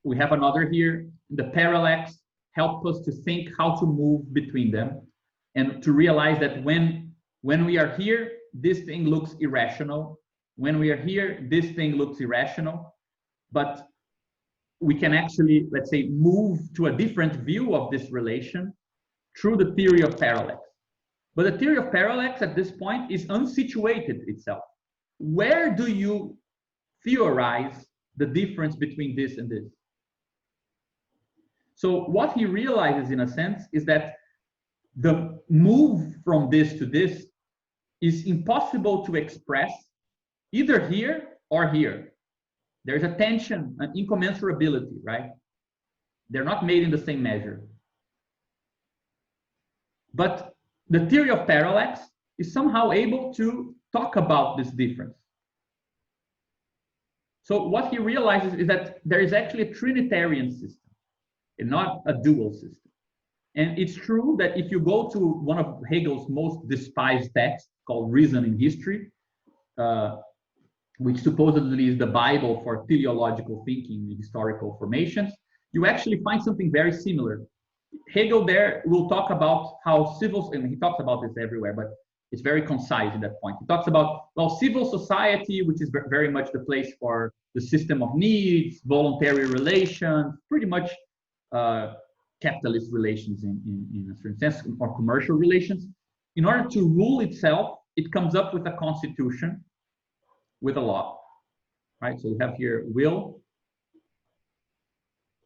We have another here. The parallax help us to think how to move between them, and to realize that when we are here, this thing looks irrational. When we are here, this thing looks irrational. But we can actually, let's say, move to a different view of this relation through the theory of parallax. But the theory of parallax at this point is unsituated itself. Where do you theorize the difference between this and this? So what he realizes, in a sense, is that the move from this to this is impossible to express either here or here. There's a tension, an incommensurability, right? They're not made in the same measure. But the theory of parallax is somehow able to talk about this difference. So what he realizes is that there is actually a Trinitarian system and not a dual system. And it's true that if you go to one of Hegel's most despised texts called Reason in History, which supposedly is the Bible for teleological thinking in historical formations, you actually find something very similar. Hegel there will talk about how civil, and he talks about this everywhere, but it's very concise in that point. He talks about, well, civil society, which is very much the place for the system of needs, voluntary relations, pretty much capitalist relations in a certain sense, or commercial relations. In order to rule itself, it comes up with a constitution, with a law, right? So you have here will,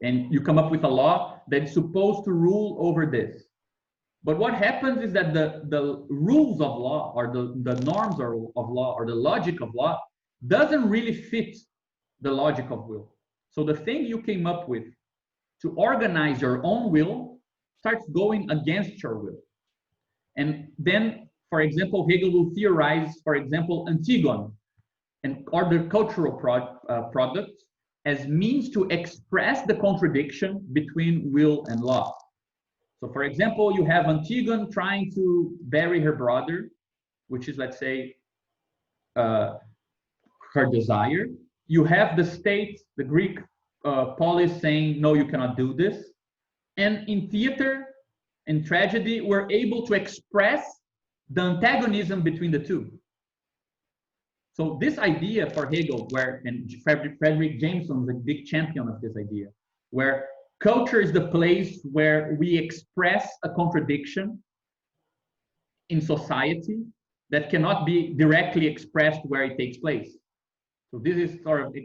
and you come up with a law that's supposed to rule over this. But what happens is that the rules of law, or the norms of law, or the logic of law, doesn't really fit the logic of will. So the thing you came up with to organize your own will starts going against your will. And then, for example, Hegel will theorize, for example, Antigone and other cultural products as means to express the contradiction between will and law. So for example, you have Antigone trying to bury her brother, which is, let's say, her desire. You have the state, the Greek polis saying, no, you cannot do this. And in theater, in tragedy, we're able to express the antagonism between the two. So this idea for Hegel, and Frederick Jameson is a big champion of this idea, where culture is the place where we express a contradiction in society that cannot be directly expressed where it takes place. So this is sort of,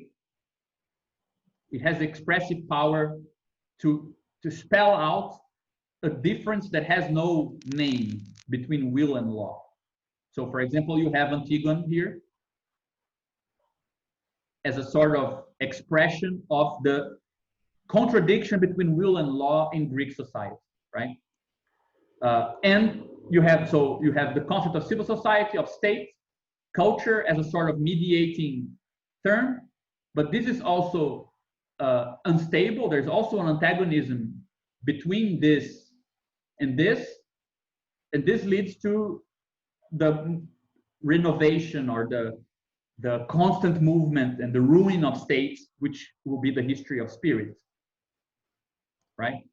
it has expressive power to spell out a difference that has no name between will and law. So for example, you have Antigone here as a sort of expression of the contradiction between will and law in Greek society, right? And you have the concept of civil society, of state, culture as a sort of mediating term, but this is also unstable. There's also an antagonism between this, and this leads to the renovation, or the constant movement and the ruin of states, which will be the history of spirit, right?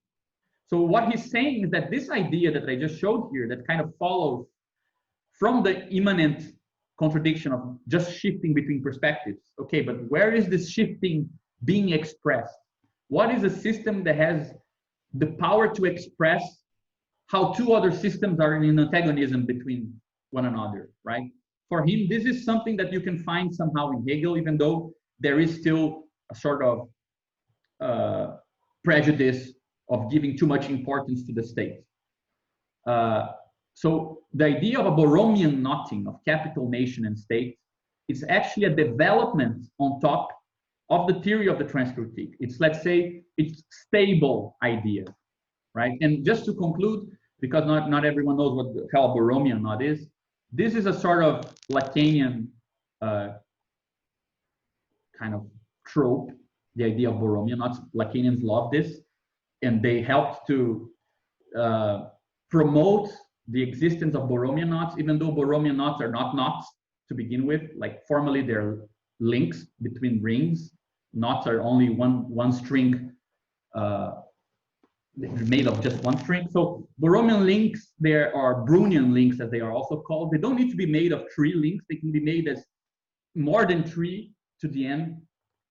So what he's saying is that this idea that I just showed here, that kind of follows from the immanent contradiction of just shifting between perspectives. Okay, but where is this shifting being expressed? What is a system that has the power to express how two other systems are in antagonism between one another, right? For him, this is something that you can find somehow in Hegel, even though there is still a sort of prejudice of giving too much importance to the state. So the idea of a Borromean knotting of capital, nation, and state is actually a development on top of the theory of the transcritique. It's, let's say, it's stable idea, right? And just to conclude, because not everyone knows what the hell a Borromean knot is, this is a sort of Lacanian kind of trope, the idea of Borromean knots. Lacanians love this, and they helped to promote the existence of Borromean knots, even though Borromean knots are not knots to begin with. Like formally, they're links between rings. Knots are only one string made of just one string. So Borromean links, there are Brownian links, as they are also called. They don't need to be made of 3 links. They can be made as more than 3 to the n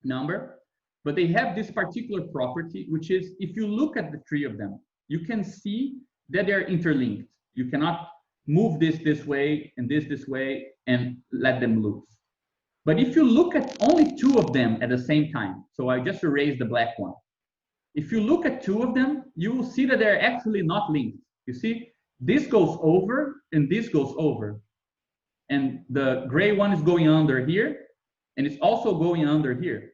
number. But they have this particular property, which is if you look at the 3 of them, you can see that they're interlinked. You cannot move this way and this way and let them loose. But if you look at only 2 of them at the same time, so I just erased the black one. If you look at 2 of them, you will see that they're actually not linked. You see, this goes over and this goes over. And the gray one is going under here, and it's also going under here.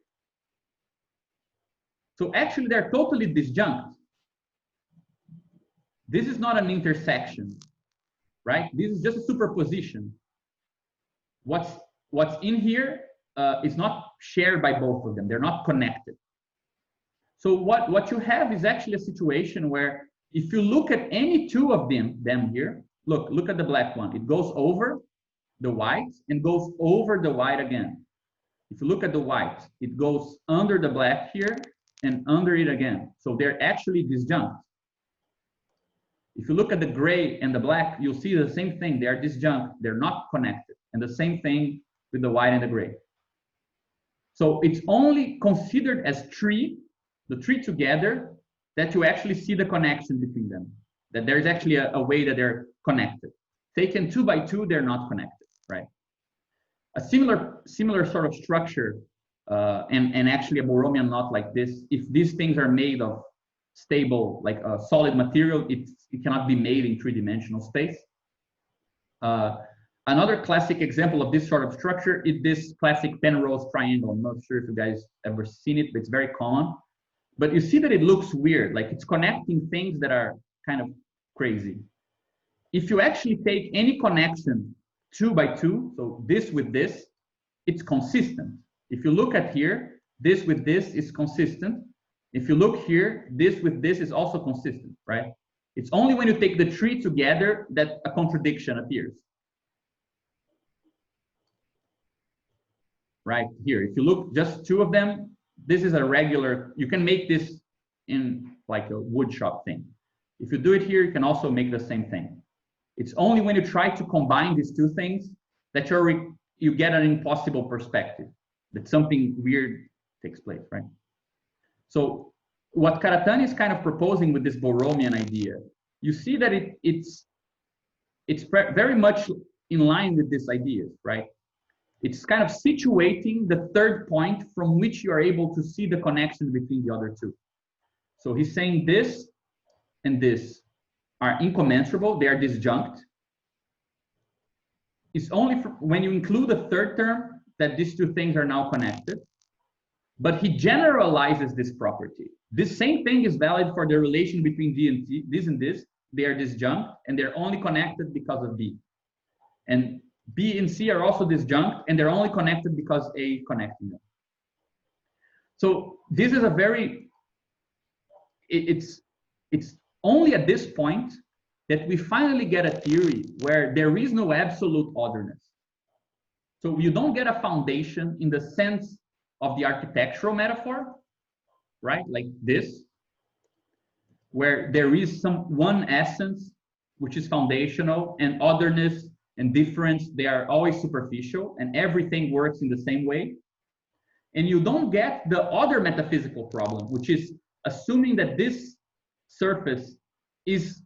So actually, they're totally disjunct. This is not an intersection, right? This is just a superposition. What's in here is not shared by both of them. They're not connected. So what you have is actually a situation where if you look at any 2 of them here, look at the black one. It goes over the white and goes over the white again. If you look at the white, it goes under the black here and under it again. So they're actually disjunct. If you look at the gray and the black, you'll see the same thing. They are disjunct. They're not connected. And the same thing with the white and the gray. So it's only considered as 3, the 3 together, that you actually see the connection between them. That there's actually a way that they're connected. Taken 2 by 2, they're not connected, right? A similar sort of structure, and actually a Borromean knot like this, if these things are made of stable, like a solid material, it cannot be made in 3-dimensional space. Another classic example of this sort of structure is this classic Penrose triangle. I'm not sure if you guys ever seen it, but it's very common. But you see that it looks weird, like it's connecting things that are kind of crazy. If you actually take any connection 2 by 2, so this with this, it's consistent. If you look at here, this with this is consistent. If you look here, this with this is also consistent, right? It's only when you take the 3 together that a contradiction appears. Right here, if you look just 2 of them, this is a regular, you can make this in like a wood shop thing. If you do it here, you can also make the same thing. It's only when you try to combine these 2 things that you get an impossible perspective, that something weird takes place, right? So what Karatani is kind of proposing with this Borromean idea, you see that it's very much in line with these ideas, right? It's kind of situating the 3rd point from which you are able to see the connection between the other 2. So he's saying this and this are incommensurable, they are disjunct. It's only when you include the 3rd term that these 2 things are now connected. But he generalizes this property. This same thing is valid for the relation between D and T, this and this. They are disjunct and they're only connected because of B. And B and C are also disjunct and they're only connected because A connecting them. So this is a very, it's only at this point that we finally get a theory where there is no absolute otherness. So you don't get a foundation in the sense of the architectural metaphor, right? Like this. where there is one essence, which is foundational, and otherness and difference, they are always superficial, and everything works in the same way. And you don't get the other metaphysical problem, which is assuming that this surface is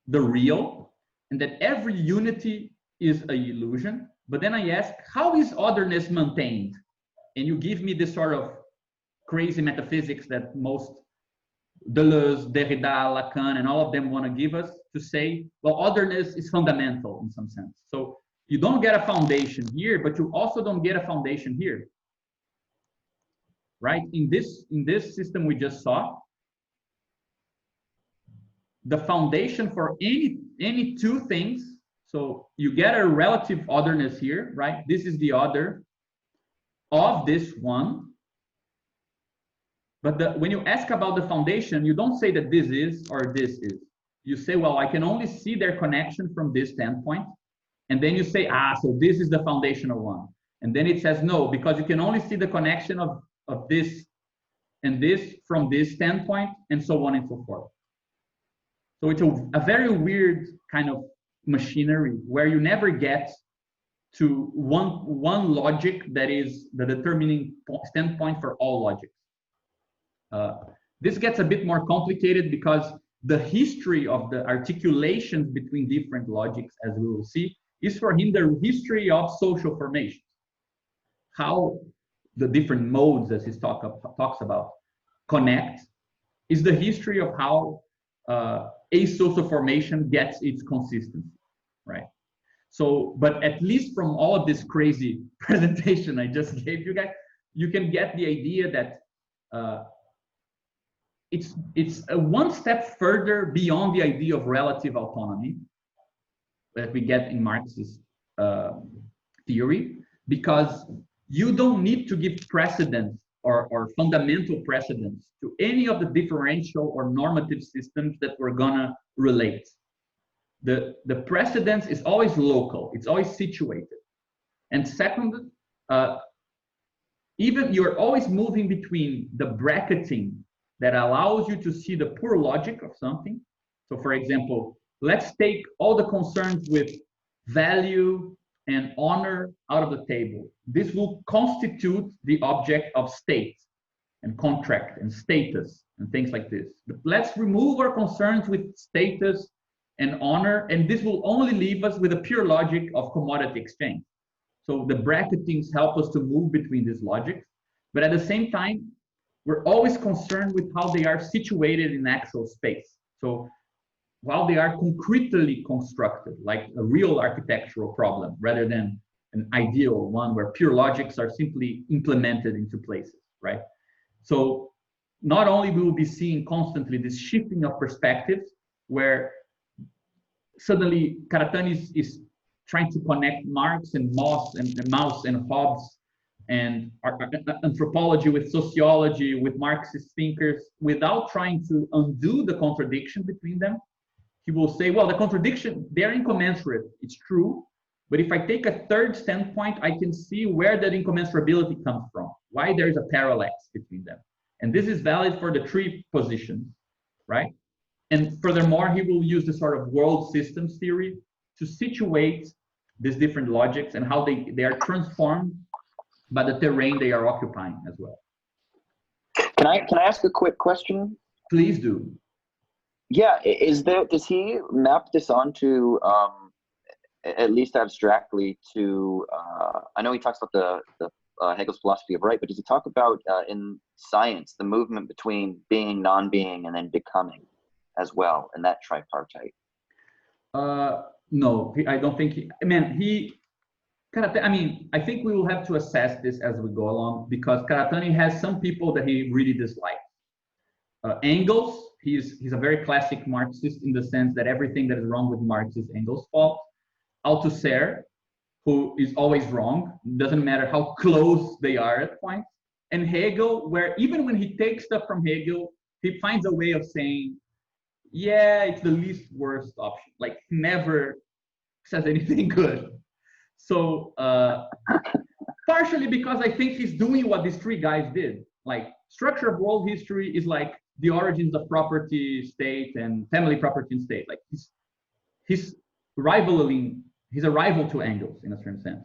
the real, and that every unity is an illusion. But then I ask, how is otherness maintained? And you give me this sort of crazy metaphysics that most Deleuze, Derrida, Lacan, and all of them want to give us, to say, well, otherness is fundamental in some sense. So you don't get a foundation here, but you also don't get a foundation here, right? In this system we just saw, the foundation for any two things. So you get a relative otherness here, right? This is the other of this one. But when you ask about the foundation, you don't say that this is or this is. You say, well, I can only see their connection from this standpoint. And then you say, so this is the foundational one. And then it says, no, because you can only see the connection of this and this from this standpoint, and so on and so forth. So it's a very weird kind of machinery where you never get to one logic that is the determining standpoint for all logics. This gets a bit more complicated because the history of the articulations between different logics, as we will see, is for him the history of social formations. How the different modes, as he talks about, connect is the history of how a social formation gets its consistency, right? So, but at least from all of this crazy presentation I just gave you guys, you can get the idea that it's one step further beyond the idea of relative autonomy that we get in Marx's theory, because you don't need to give precedence or fundamental precedence to any of the differential or normative systems that we're gonna relate. The precedence is always local, it's always situated. And second, even you're always moving between the bracketing that allows you to see the pure logic of something. So for example, let's take all the concerns with value and honor out of the table. This will constitute the object of state and contract and status and things like this. But let's remove our concerns with status and honor, and this will only leave us with a pure logic of commodity exchange. So the bracketings help us to move between these logics, but at the same time, we're always concerned with how they are situated in actual space. So while they are concretely constructed, like a real architectural problem, rather than an ideal one where pure logics are simply implemented into places, right? So not only will we be seeing constantly this shifting of perspectives, where suddenly Karatani is trying to connect Marx and Mauss and Hobbes and anthropology with sociology, with Marxist thinkers, without trying to undo the contradiction between them. He will say, well, the contradiction, they're incommensurate, it's true, but if I take a third standpoint, I can see where that incommensurability comes from, why there's a parallax between them. And this is valid for the three positions, right? And furthermore, he will use the sort of world systems theory to situate these different logics and how they are transformed by the terrain they are occupying as well. Can I ask a quick question? Please do. Yeah, does he map this onto, at least abstractly, to, I know he talks about the Hegel's philosophy of right, but does he talk about in science, the movement between being, non-being, and then becoming as well, in that tripartite? No, I don't think I think we will have to assess this as we go along, because Karatani has some people that he really dislikes. Engels, he's a very classic Marxist in the sense that everything that is wrong with Marx is Engels' fault. Althusser, who is always wrong, doesn't matter how close they are at points. And Hegel, where even when he takes stuff from Hegel, he finds a way of saying, yeah, it's the least worst option. Like, never says anything good. So partially because I think he's doing what these three guys did. Like, structure of world history is like the origins of property, state, and family property and state. Like he's a rival to Engels in a certain sense.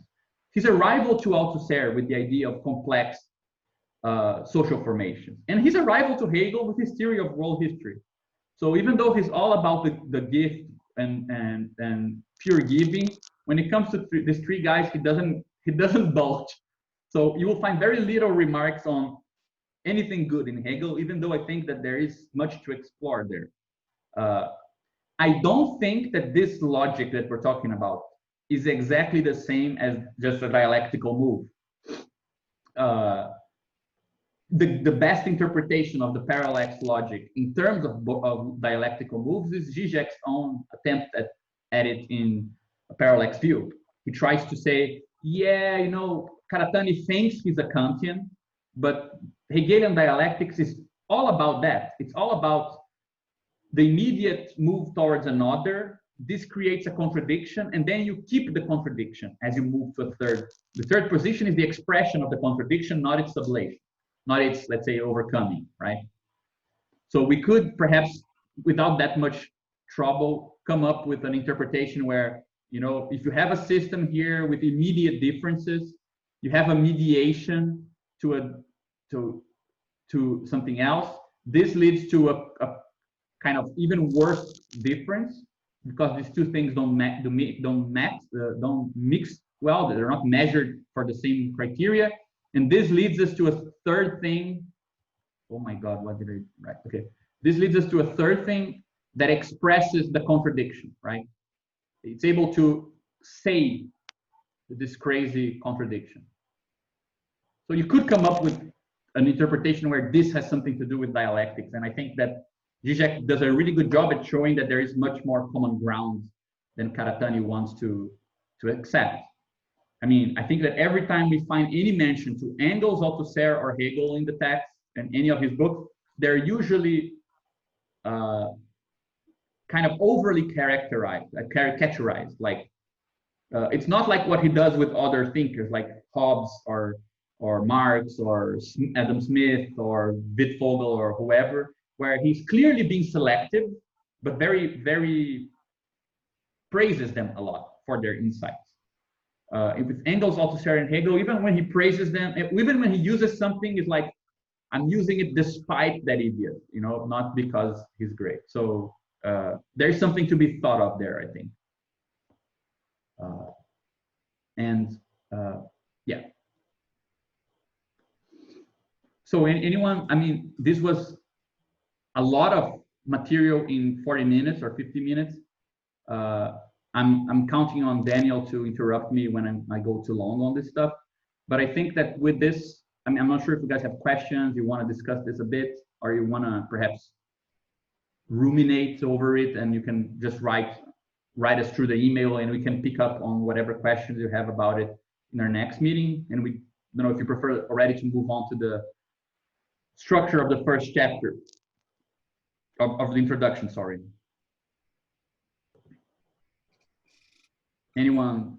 He's a rival to Althusser with the idea of complex social formation. And he's a rival to Hegel with his theory of world history. So even though he's all about the gift and pure giving, when it comes to these three guys, he doesn't budge. So you will find very little remarks on anything good in Hegel, even though I think that there is much to explore there. I don't think that this logic that we're talking about is exactly the same as just a dialectical move. The best interpretation of the parallax logic in terms of dialectical moves is Zizek's own attempt at it in a parallax view. He tries to say, yeah, you know, Karatani thinks he's a Kantian, but Hegelian dialectics is all about that. It's all about the immediate move towards another. This creates a contradiction, and then you keep the contradiction as you move to a third. The third position is the expression of the contradiction, not its sublation, not its, let's say, overcoming, right? So we could perhaps, without that much trouble, come up with an interpretation where, you know, if you have a system here with immediate differences, you have a mediation to something else. This leads to a kind of even worse difference, because these two things don't mix well. They're not measured for the same criteria, and this leads us to a third thing. Oh my God, what did I write? Okay, this leads us to a third thing that expresses the contradiction, right? It's able to say this crazy contradiction. So you could come up with an interpretation where this has something to do with dialectics, and I think that Zizek does a really good job at showing that there is much more common ground than Karatani wants to accept. I mean, I think that every time we find any mention to Engels, Althusser, or Hegel in the text and any of his books, they're usually kind of overly caricaturized. Like it's not like what he does with other thinkers like Hobbes or Marx or Adam Smith or Wittfogel or whoever, where he's clearly being selective, but very, very praises them a lot for their insights. With Engels, Althusser, and Hegel, even when he praises them, even when he uses something, it's like, I'm using it despite that idiot, you know, not because he's great. So there's something to be thought of there, I think. Yeah. So anyone, I mean, this was a lot of material in 40 minutes or 50 minutes. I'm counting on Daniel to interrupt me when I go too long on this stuff. But I think that with this, I mean, I'm not sure if you guys have questions, you want to discuss this a bit, or you want to perhaps ruminate over it, and you can just write us through the email, and we can pick up on whatever questions you have about it in our next meeting. And we don't know if you prefer already to move on to the structure of the first chapter of the introduction, sorry. Anyone?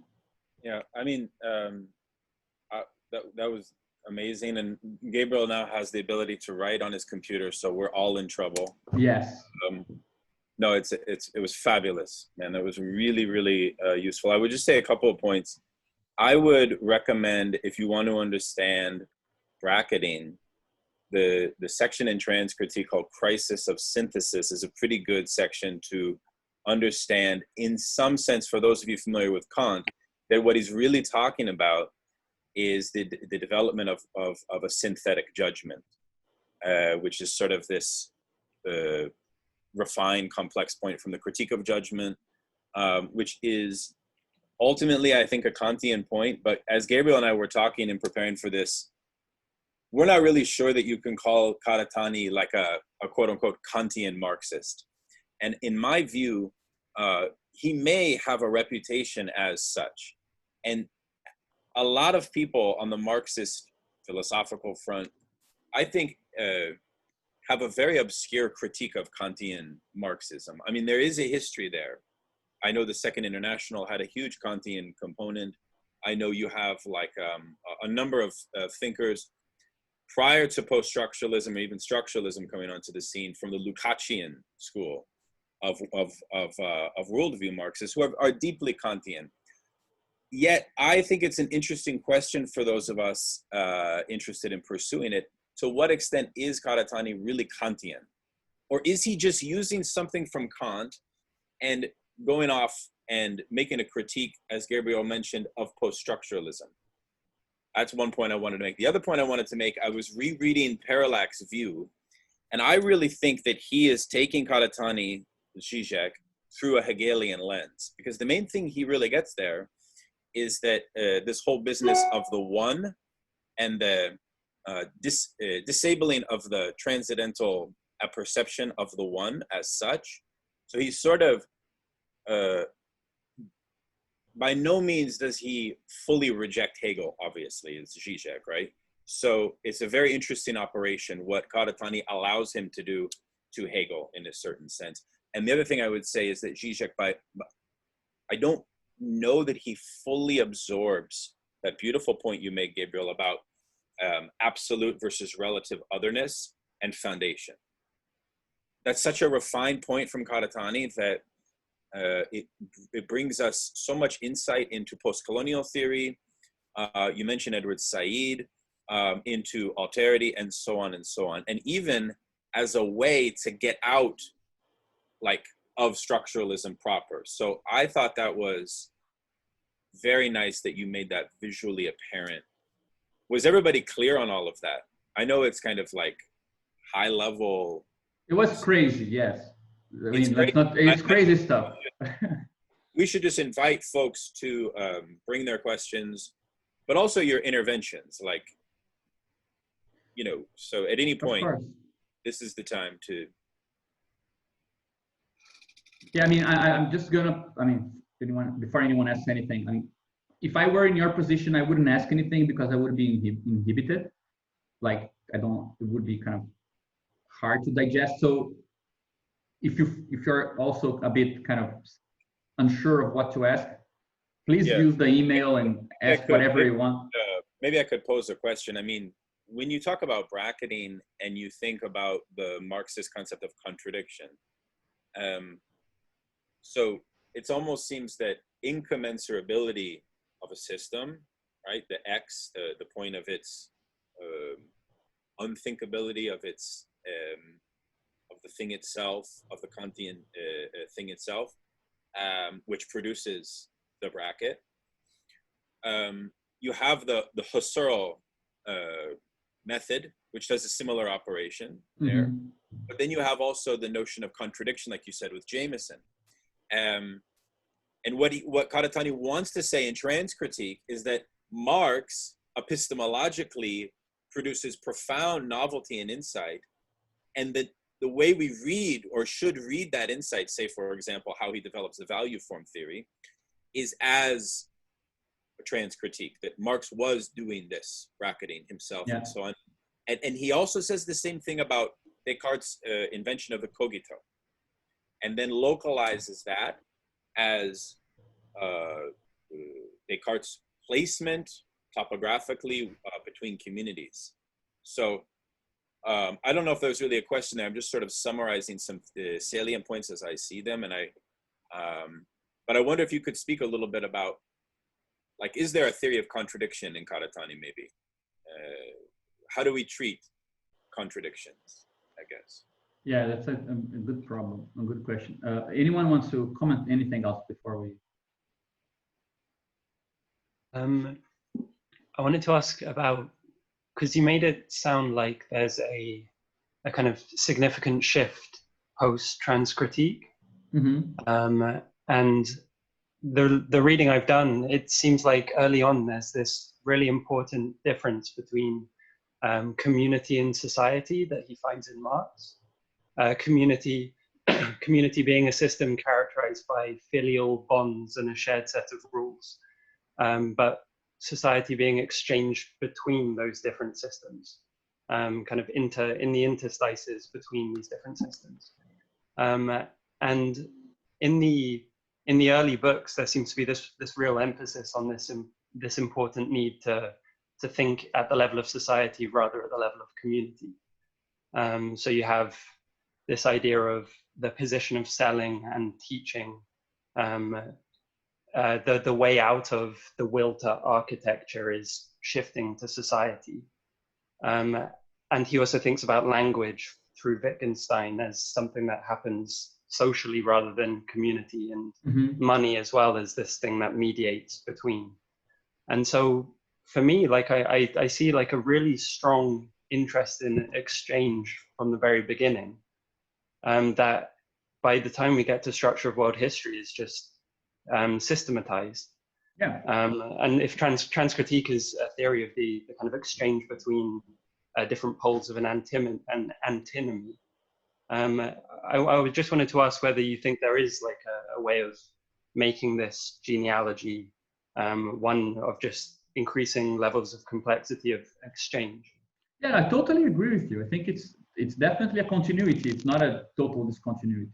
Yeah, I mean, that was amazing. And Gabriel now has the ability to write on his computer, so we're all in trouble. Yes. No, it was fabulous, man. That was really, really useful. I would just say a couple of points. I would recommend, if you want to understand bracketing, the section in Trans Critique called Crisis of Synthesis is a pretty good section to understand, in some sense, for those of you familiar with Kant, that what he's really talking about is the development of a synthetic judgment, which is sort of this refined, complex point from the Critique of Judgment, which is ultimately, I think, a Kantian point. But as Gabriel and I were talking and preparing for this, we're not really sure that you can call Karatani like a quote-unquote Kantian Marxist. And in my view, he may have a reputation as such. And a lot of people on the Marxist philosophical front, I think, have a very obscure critique of Kantian Marxism. I mean, there is a history there. I know the Second International had a huge Kantian component. I know you have like a number of thinkers prior to post-structuralism or even structuralism coming onto the scene, from the Lukácsian school of worldview Marxists, who are deeply Kantian. Yet, I think it's an interesting question for those of us interested in pursuing it. To what extent is Karatani really Kantian? Or is he just using something from Kant and going off and making a critique, as Gabriel mentioned, of post-structuralism? That's one point I wanted to make. The other point I wanted to make, I was rereading Parallax's view, and I really think that he is taking Karatani, Zizek, through a Hegelian lens, because the main thing he really gets there is that this whole business of the one and the disabling of the transcendental perception of the one as such. So he's sort of, by no means does he fully reject Hegel, obviously, it's Zizek, right? So it's a very interesting operation, what Karatani allows him to do to Hegel in a certain sense. And the other thing I would say is that Zizek, I don't know that he fully absorbs that beautiful point you make, Gabriel, about absolute versus relative otherness and foundation. That's such a refined point from Karatani that it brings us so much insight into post-colonial theory. You mentioned Edward Said, into alterity, and so on and so on. And even as a way to get out of structuralism proper. So I thought that was very nice that you made that visually apparent. Was everybody clear on all of that? I know it's kind of high level. It was crazy, yes. I mean, it's crazy stuff. We should just invite folks to bring their questions, but also your interventions. So at any point, this is the time to. Yeah, I mean, I'm just gonna, before anyone asks anything, if I were in your position, I wouldn't ask anything because I would be inhibited. It would be kind of hard to digest. So if you're also a bit kind of unsure of what to ask, please use the email and ask whatever you want. Maybe I could pose a question. I mean, when you talk about bracketing and you think about the Marxist concept of contradiction, so it almost seems that incommensurability of a system, right? The X, the point of its unthinkability of its of the thing itself, of the Kantian thing itself, which produces the bracket. You have the Husserl method, which does a similar operation there. Mm-hmm. But then you have also the notion of contradiction, like you said, with Jameson. And what Karatani wants to say in Trans Critique is that Marx epistemologically produces profound novelty and insight, and that the way we read or should read that insight, say, for example, how he develops the value form theory, is as a Trans Critique, that Marx was doing this bracketing himself and so on. And he also says the same thing about Descartes' invention of the cogito, and then localizes that as Descartes' placement topographically between communities. So I don't know if there's really a question there. I'm just sort of summarizing some salient points as I see them. And but I wonder if you could speak a little bit about, is there a theory of contradiction in Karatani maybe? How do we treat contradictions, I guess? Yeah, that's a good problem, a good question. Anyone wants to comment anything else before we? I wanted to ask about, because you made it sound like there's a kind of significant shift post-Trans Critique. Mm-hmm. And the reading I've done, it seems like early on there's this really important difference between community and society that he finds in Marx. Community being a system characterized by filial bonds and a shared set of rules, but society being exchanged between those different systems, kind of in the interstices between these different systems. And in the early books, there seems to be this real emphasis on this important need to to think at the level of society rather at the level of community. So you have this idea of the position of selling and teaching, the way out of the will to architecture is shifting to society. And he also thinks about language through Wittgenstein as something that happens socially rather than community, and money as well as this thing that mediates between. And so for me, like I see like a really strong interest in exchange from the very beginning, that by the time we get to Structure of World History is just systematized. Yeah. And if transcritique is a theory of the kind of exchange between different poles of an antinomy, I just wanted to ask whether you think there is like a way of making this genealogy one of just increasing levels of complexity of exchange. Yeah, I totally agree with you. I think it's definitely a continuity. It's not a total discontinuity.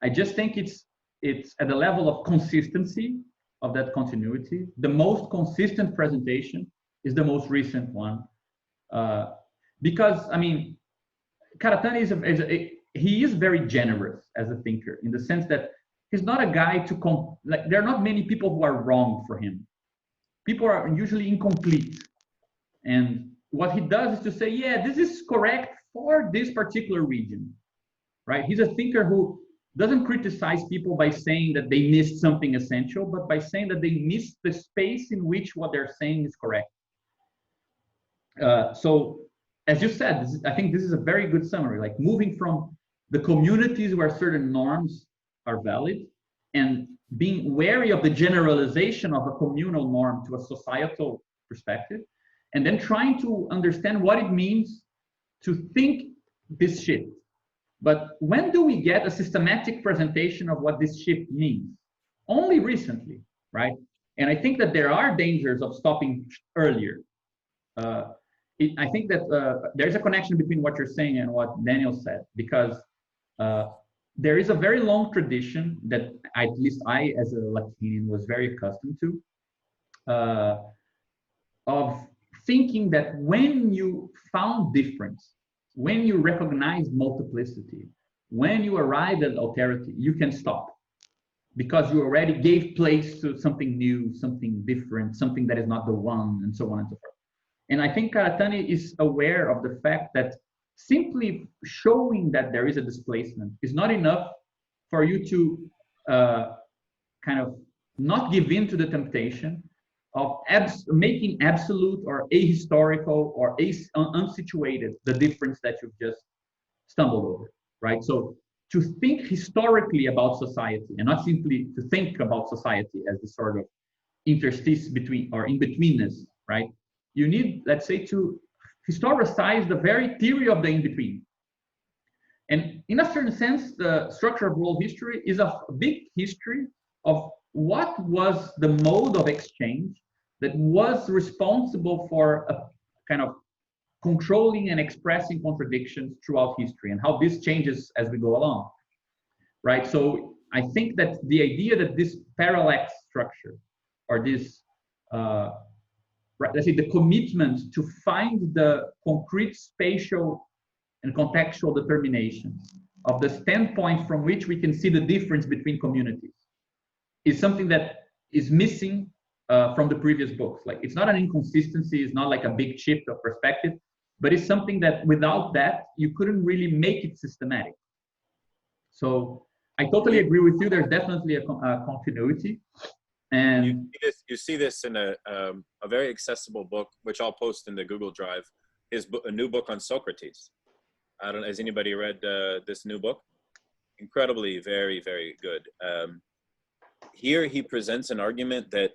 I just think it's at the level of consistency of that continuity. The most consistent presentation is the most recent one, because I mean, Karatani he is very generous as a thinker in the sense that he's not a guy to like. There are not many people who are wrong for him. People are usually incomplete, and what he does is to say, yeah, this is correct for this particular region, right? He's a thinker who doesn't criticize people by saying that they missed something essential, but by saying that they missed the space in which what they're saying is correct. So, as you said, I think this is a very good summary, like moving from the communities where certain norms are valid and being wary of the generalization of a communal norm to a societal perspective, and then trying to understand what it means to think this shift. But when do we get a systematic presentation of what this shift means? Only recently, right? And I think that there are dangers of stopping earlier. I think that there's a connection between what you're saying and what Daniel said, because there is a very long tradition that at least I, as a Latinian, was very accustomed to, of thinking that when you found difference, when you recognize multiplicity, when you arrive at alterity, you can stop, because you already gave place to something new, something different, something that is not the one, and so on and so forth. And I think Karatani is aware of the fact that simply showing that there is a displacement is not enough for you to kind of not give in to the temptation of making absolute or ahistorical or unsituated the difference that you've just stumbled over, right? So to think historically about society and not simply to think about society as this sort of interstice between or in-betweenness, right? You need, let's say, to historicize the very theory of the in-between. And in a certain sense, the Structure of World History is a big history of what was the mode of exchange that was responsible for a kind of controlling and expressing contradictions throughout history, and how this changes as we go along, right? So I think that the idea that this parallax structure, or this, let's say, the commitment to find the concrete spatial and contextual determinations of the standpoint from which we can see the difference between communities, is something that is missing from the previous books. Like, it's not an inconsistency, it's not like a big shift of perspective, but it's something that without that, you couldn't really make it systematic. So I totally agree with you. There's definitely a continuity. And you see this in a very accessible book, which I'll post in the Google Drive, a new book on Socrates. I don't know, has anybody read this new book? Incredibly, very, very good. Here he presents an argument that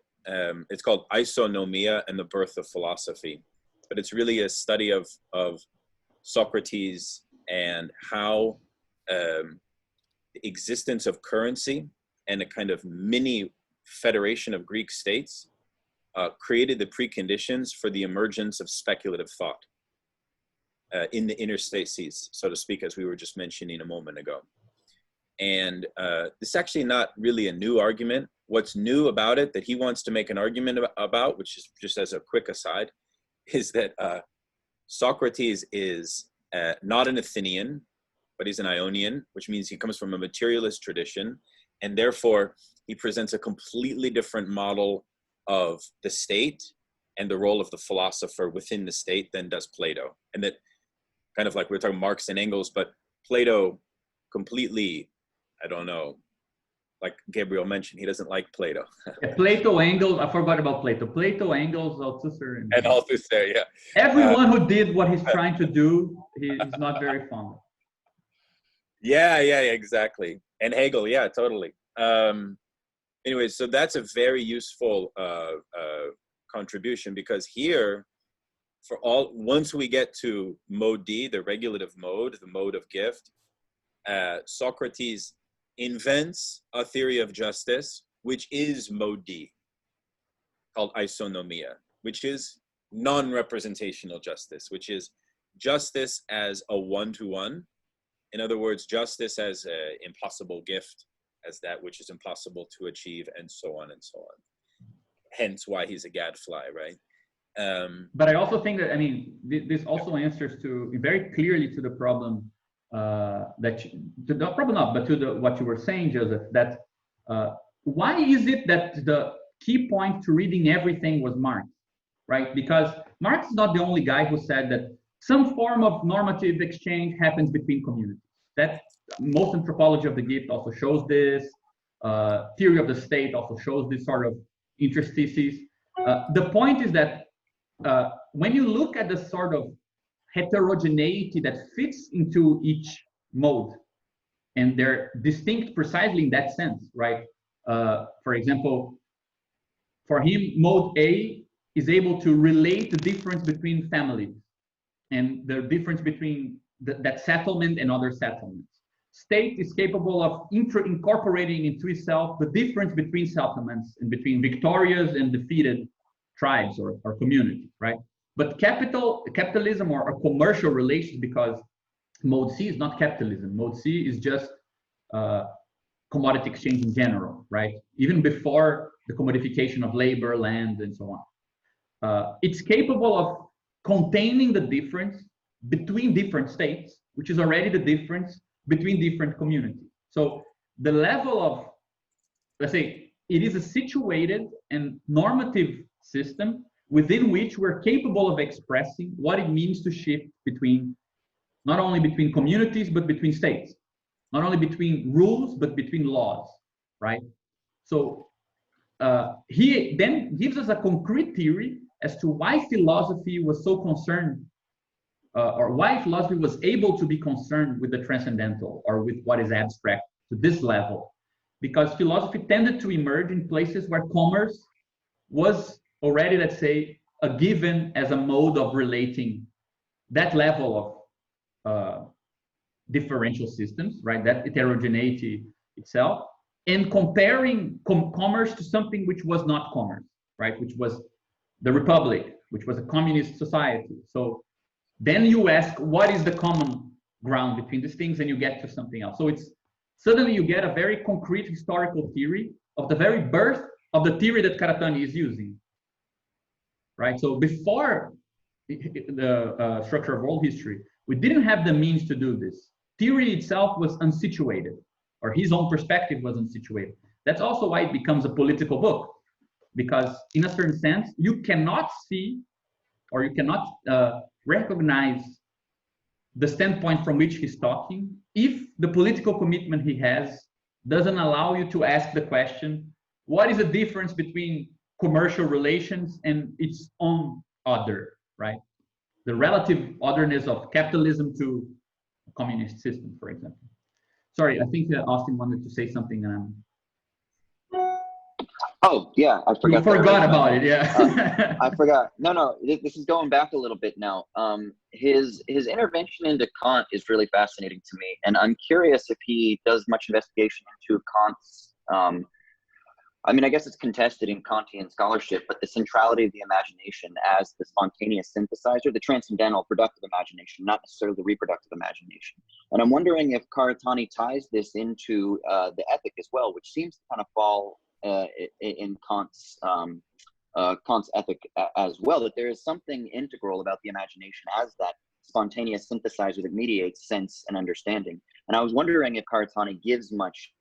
it's called Isonomia and the Birth of Philosophy, but it's really a study of Socrates and how the existence of currency and a kind of mini federation of Greek states created the preconditions for the emergence of speculative thought in the interstices, so to speak, as we were just mentioning a moment ago. And it's actually not really a new argument. What's new about it that he wants to make an argument about, which is just as a quick aside, is that Socrates is not an Athenian, but he's an Ionian, which means he comes from a materialist tradition, and therefore he presents a completely different model of the state and the role of the philosopher within the state than does Plato. And that, kind of like we were talking Marx and Engels, but Plato completely, I don't know, like Gabriel mentioned, he doesn't like Plato. Yeah, Plato, Engels, I forgot about Plato. Plato, Engels, Althusser. And Althusser, yeah. Everyone who did what he's trying to do, he's not very fond of. Yeah, exactly. And Hegel, yeah, totally. Anyway, so that's a very useful contribution, because here, once we get to mode D, the regulative mode, the mode of gift, Socrates invents a theory of justice, which is mode D, called isonomia, which is non-representational justice, which is justice as a one-to-one. In other words, justice as an impossible gift, as that which is impossible to achieve, and so on and so on. Hence why he's a gadfly, right? But I also think that, I mean, this also answers very clearly to the problem what you were saying, Joseph, that why is it that the key point to reading everything was Marx, right? Because Marx is not the only guy who said that some form of normative exchange happens between communities. That most anthropology of the gift also shows this. Theory of the state also shows this sort of interstices. The point is that when you look at the sort of heterogeneity that fits into each mode, and they're distinct precisely in that sense, right? For example, for him, mode A is able to relate the difference between families and the difference between that settlement and other settlements. State is capable of incorporating into itself the difference between settlements and between victorious and defeated tribes or communities, right? But capitalism or commercial relations, because mode C is not capitalism. Mode C is just commodity exchange in general, right? Even before the commodification of labor, land, and so on. It's capable of containing the difference between different states, which is already the difference between different communities. So the level of, let's say, it is a situated and normative system within which we're capable of expressing what it means to shift between, not only between communities, but between states, not only between rules, but between laws, right? So he then gives us a concrete theory as to why philosophy was so concerned, or why philosophy was able to be concerned with the transcendental or with what is abstract to this level. Because philosophy tended to emerge in places where commerce was already, let's say, a given as a mode of relating that level of differential systems, right? That heterogeneity itself, and comparing commerce to something which was not commerce, right? Which was the Republic, which was a communist society. So then you ask, what is the common ground between these things, and you get to something else. So it's suddenly you get a very concrete historical theory of the very birth of the theory that Karatani is using, right? So before the structure of world history, we didn't have the means to do this. Theory itself was unsituated, or his own perspective was unsituated. That's also why it becomes a political book, because in a certain sense, you cannot see, or you cannot recognize the standpoint from which he's talking if the political commitment he has doesn't allow you to ask the question, what is the difference between commercial relations and its own other, right? The relative otherness of capitalism to a communist system, for example. Sorry, I think Austin wanted to say something. Oh, yeah, I forgot. You forgot about it, yeah. I forgot. No, this is going back a little bit now. His intervention into Kant is really fascinating to me, and I'm curious if he does much investigation into Kant's, I mean, I guess it's contested in Kantian scholarship, but the centrality of the imagination as the spontaneous synthesizer, the transcendental productive imagination, not necessarily the reproductive imagination. And I'm wondering if Karatani ties this into the ethic as well, which seems to kind of fall in Kant's Kant's ethic as well, that there is something integral about the imagination as that spontaneous synthesizer that mediates sense and understanding. And I was wondering if Karatani gives much.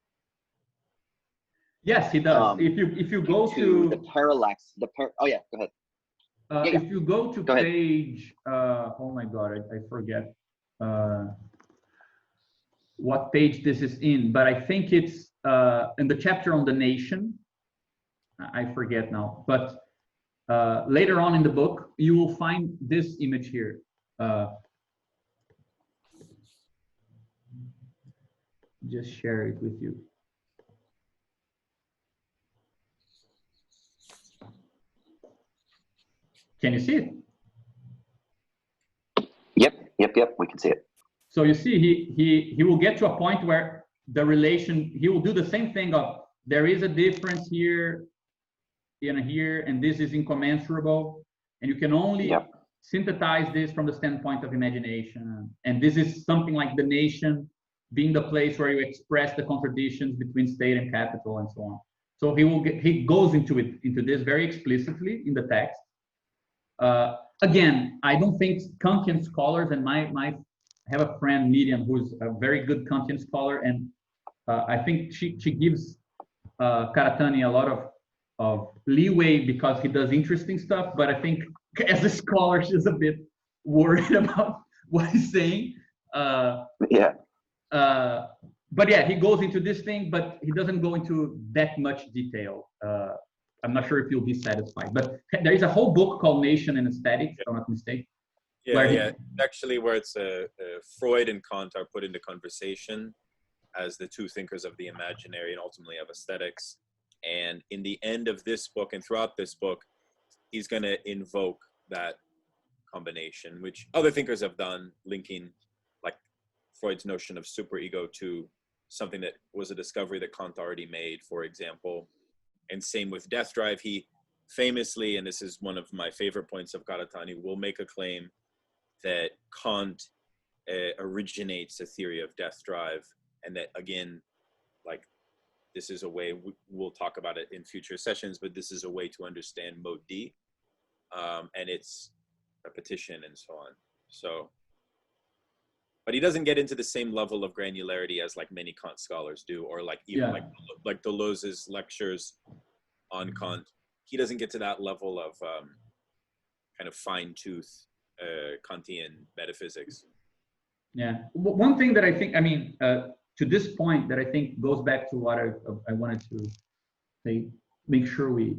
Yes, he does. If you go to the parallax, oh yeah, go ahead. If you go to page, oh my God, I forget what page this is in, but I think it's in the chapter on the nation. I forget now, but later on in the book, you will find this image here. Just share it with you. Can you see it? Yep, we can see it. So you see, he will get to a point where the relation, he will do the same thing of, there is a difference here and here, and this is incommensurable, and you can only synthesize this from the standpoint of imagination. And this is something like the nation being the place where you express the contradictions between state and capital and so on. So he goes into this very explicitly in the text. Again, I don't think Kantian scholars, and I have a friend, Miriam, who's a very good Kantian scholar, and I think she gives Karatani a lot of leeway because he does interesting stuff, but I think as a scholar, she's a bit worried about what he's saying. But yeah, he goes into this thing, but he doesn't go into that much detail. I'm not sure if you'll be satisfied, but there is a whole book called Nation and Aesthetics, if I'm not mistaken. Actually, where it's Freud and Kant are put into conversation as the two thinkers of the imaginary and ultimately of aesthetics. And in the end of this book and throughout this book, he's going to invoke that combination, which other thinkers have done, linking like Freud's notion of superego to something that was a discovery that Kant already made, for example. And same with Death Drive. He famously, and this is one of my favorite points of Karatani, will make a claim that Kant originates a theory of death drive, and that, again, like, this is a way, we'll talk about it in future sessions, but this is a way to understand mode D and its repetition and so on. So, but he doesn't get into the same level of granularity as like many Kant scholars do, or like even like Deleuze's lectures on Kant. He doesn't get to that level of kind of fine-tooth Kantian metaphysics. Yeah, one thing that I think, I mean, to this point that I think goes back to what I wanted to say, make sure we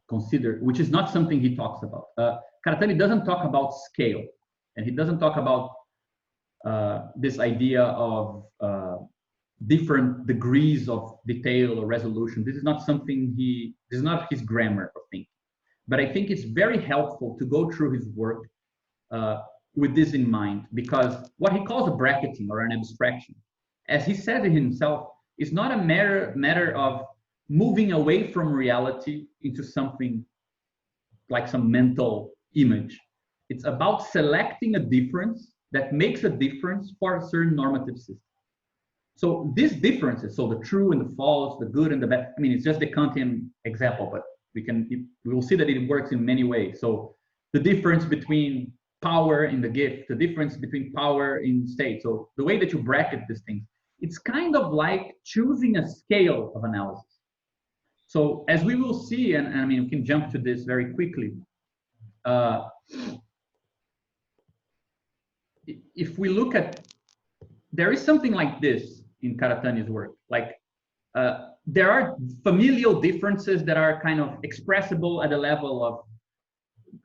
consider, which is not something he talks about. Karatani doesn't talk about scale, and he doesn't talk about this idea of different degrees of detail or resolution. This is not something this is not his grammar of thinking. But I think it's very helpful to go through his work with this in mind, because what he calls a bracketing or an abstraction, as he said himself, is not a matter of moving away from reality into something like some mental image. It's about selecting a difference that makes a difference for a certain normative system. So these differences, so the true and the false, the good and the bad, I mean, it's just the Kantian example, but we will see that it works in many ways. So the difference between power in the gift, the difference between power in state. So the way that you bracket these things, it's kind of like choosing a scale of analysis. So as we will see, and I mean, we can jump to this very quickly. If we look at, there is something like this in Karatani's work, like there are familial differences that are kind of expressible at the level of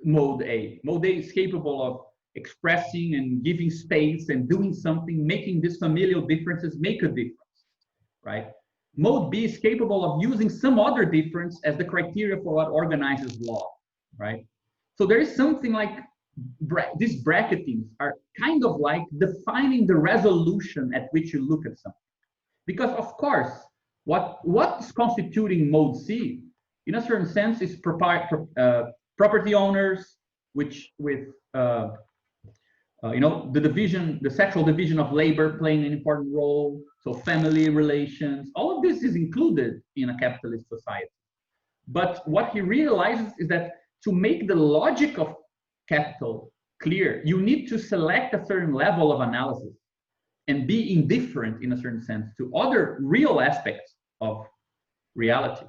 mode A. Mode A is capable of expressing and giving space and doing something, making these familial differences make a difference, right? Mode B is capable of using some other difference as the criteria for what organizes law, right? So there is something like these bracketings are kind of like defining the resolution at which you look at something. Because of course, what's constituting mode C, in a certain sense, is property owners, which with the sexual division of labor playing an important role. So family relations, all of this is included in a capitalist society. But what he realizes is that to make the logic of capital clear, you need to select a certain level of analysis and be indifferent in a certain sense to other real aspects of reality.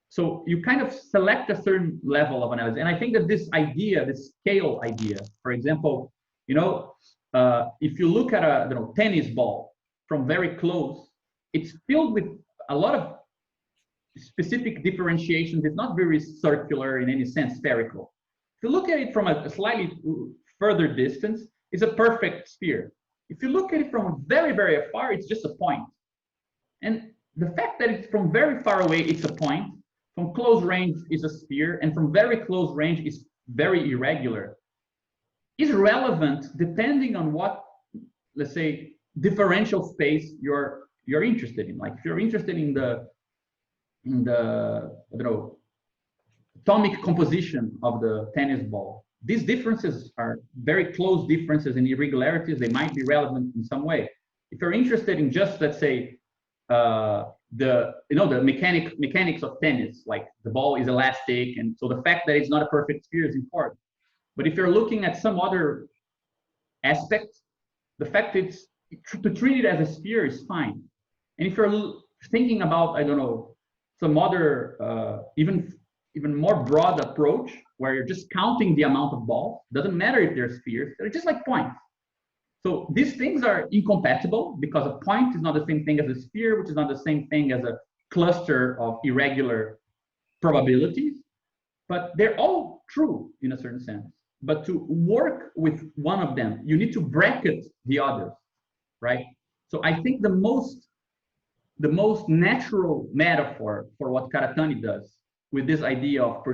So you kind of select a certain level of analysis. And I think that this idea, this scale idea, for example, if you look at a tennis ball from very close, it's filled with a lot of specific differentiations. It's not very circular in any sense, spherical. If you look at it from a slightly further distance, it's a perfect sphere. If you look at it from very, very far, it's just a point. And the fact that it's from very far away, it's a point, from close range is a sphere, and from very close range is very irregular, is relevant depending on what, let's say, differential space you're interested in. Like if you're interested in the I don't know, atomic composition of the tennis ball, these differences are very close differences and irregularities. They might be relevant in some way. If you're interested in just, let's say, the mechanics of tennis, like the ball is elastic, and so the fact that it's not a perfect sphere is important. But if you're looking at some other aspect, the fact it's to treat it as a sphere is fine. And if you're thinking about, I don't know, some other even more broad approach where you're just counting the amount of balls, doesn't matter if they're spheres, they're just like points. So these things are incompatible because a point is not the same thing as a sphere, which is not the same thing as a cluster of irregular probabilities, but they're all true in a certain sense. But to work with one of them, you need to bracket the others, right? So I think the most natural metaphor for what Karatani does with this idea of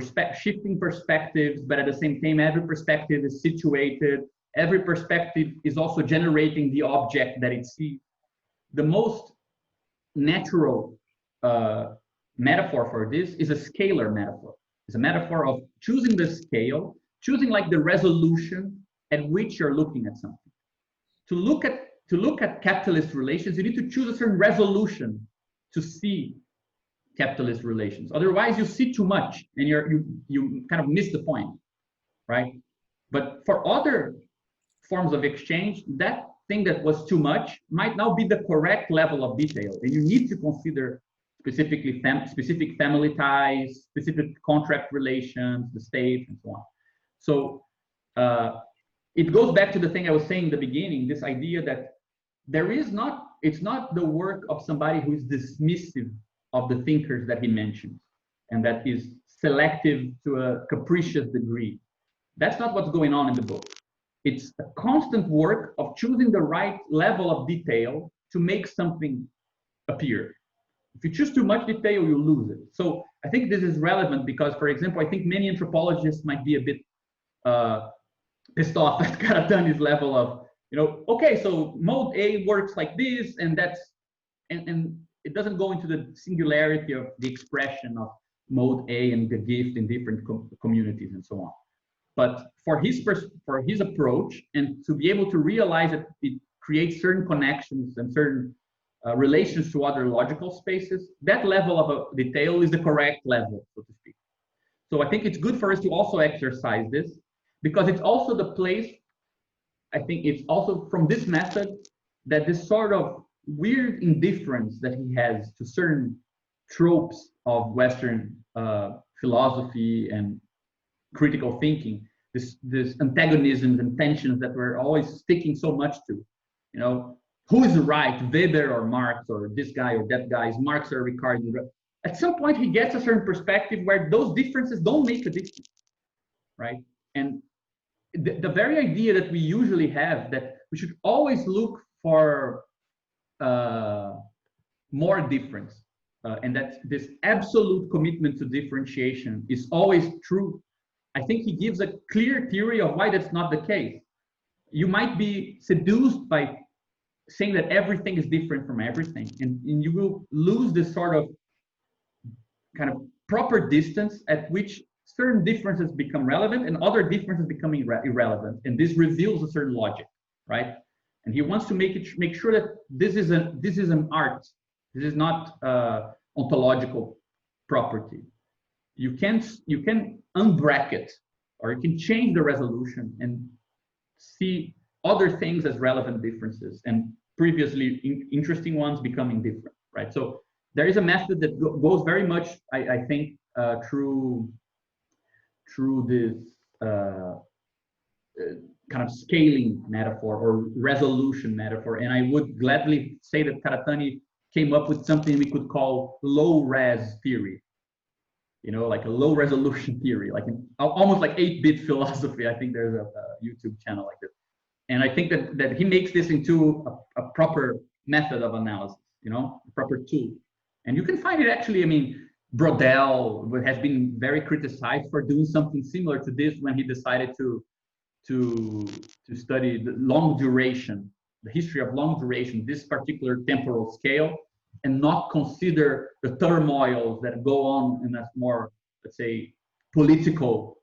shifting perspectives, but at the same time, every perspective is situated, every perspective is also generating the object that it sees. The most natural metaphor for this is a scalar metaphor. It's a metaphor of choosing the scale, choosing like the resolution at which you're looking at something. To look at capitalist relations, you need to choose a certain resolution to see capitalist relations. Otherwise, you see too much and you kind of miss the point, right? But for other forms of exchange, that thing that was too much might now be the correct level of detail, and you need to consider specific family ties, specific contract relations, the state, and so on. So it goes back to the thing I was saying in the beginning, this idea that it's not the work of somebody who is dismissive of the thinkers that he mentions, and that is selective to a capricious degree. That's not what's going on in the book. It's a constant work of choosing the right level of detail to make something appear. If you choose too much detail, you lose it. So I think this is relevant because, for example, I think many anthropologists might be a bit pissed off at Karatani's level of, okay, so mode A works like this, and it doesn't go into the singularity of the expression of mode A and the gift in different communities and so on. But for his approach, and to be able to realize that it creates certain connections and certain relations to other logical spaces, that level of detail is the correct level, so to speak. So I think it's good for us to also exercise this, because it's also the place, I think it's also from this method that this sort of weird indifference that he has to certain tropes of Western philosophy and critical thinking, this antagonisms and tensions that we're always sticking so much to, who is right, Weber or Marx, or this guy or that guy, is Marx or Ricardo? At some point he gets a certain perspective where those differences don't make a difference, right? And the very idea that we usually have, that we should always look for more difference, and that this absolute commitment to differentiation is always true, I think he gives a clear theory of why that's not the case. You might be seduced by saying that everything is different from everything, and you will lose this sort of kind of proper distance at which certain differences become relevant and other differences become irrelevant, and this reveals a certain logic, right? And he wants to make sure that this is an art. This is not ontological property. you can unbracket, or you can change the resolution and see other things as relevant differences, and previously interesting ones becoming different, right? So there is a method that goes very much, I think, through this kind of scaling metaphor or resolution metaphor. And I would gladly say that Karatani came up with something we could call low-res theory. You know, like a low resolution theory, like almost like 8-bit philosophy. I think there's a YouTube channel like this. And I think that he makes this into a proper method of analysis, you know, a proper tool. And you can find it actually, I mean, Brodel has been very criticized for doing something similar to this when he decided to study the long duration, the history of long duration, this particular temporal scale, and not consider the turmoils that go on in a more, let's say, political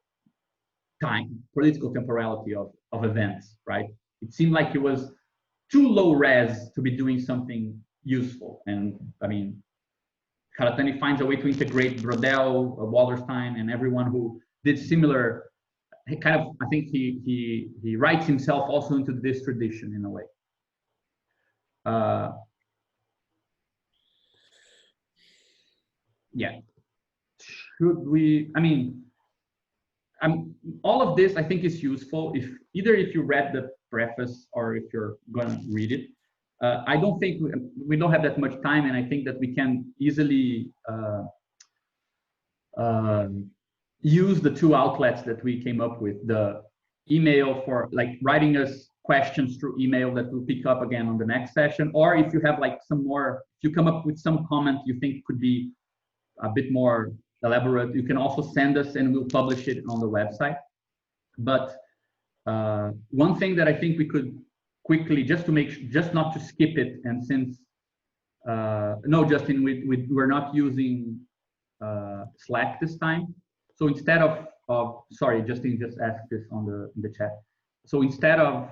temporality of events, right? It seemed like it was too low res to be doing something useful. And I mean, Karatani finds a way to integrate Brodel, Wallerstein, and everyone who did similar. He kind of, I think he writes himself also into this tradition in a way. Yeah. Should we? I mean, all of this I think is useful if you read the preface or if you're gonna read it. I don't think we don't have that much time, and I think that we can easily use the two outlets that we came up with: the email for like writing us questions through email that we'll pick up again on the next session, or if you have like some more, if you come up with some comment you think could be a bit more elaborate, you can also send us and we'll publish it on the website. But one thing that I think we could quickly, just not to skip it, and since no, Justin, we're not using Slack this time. So instead of sorry, Justin just asked this on the chat. So instead of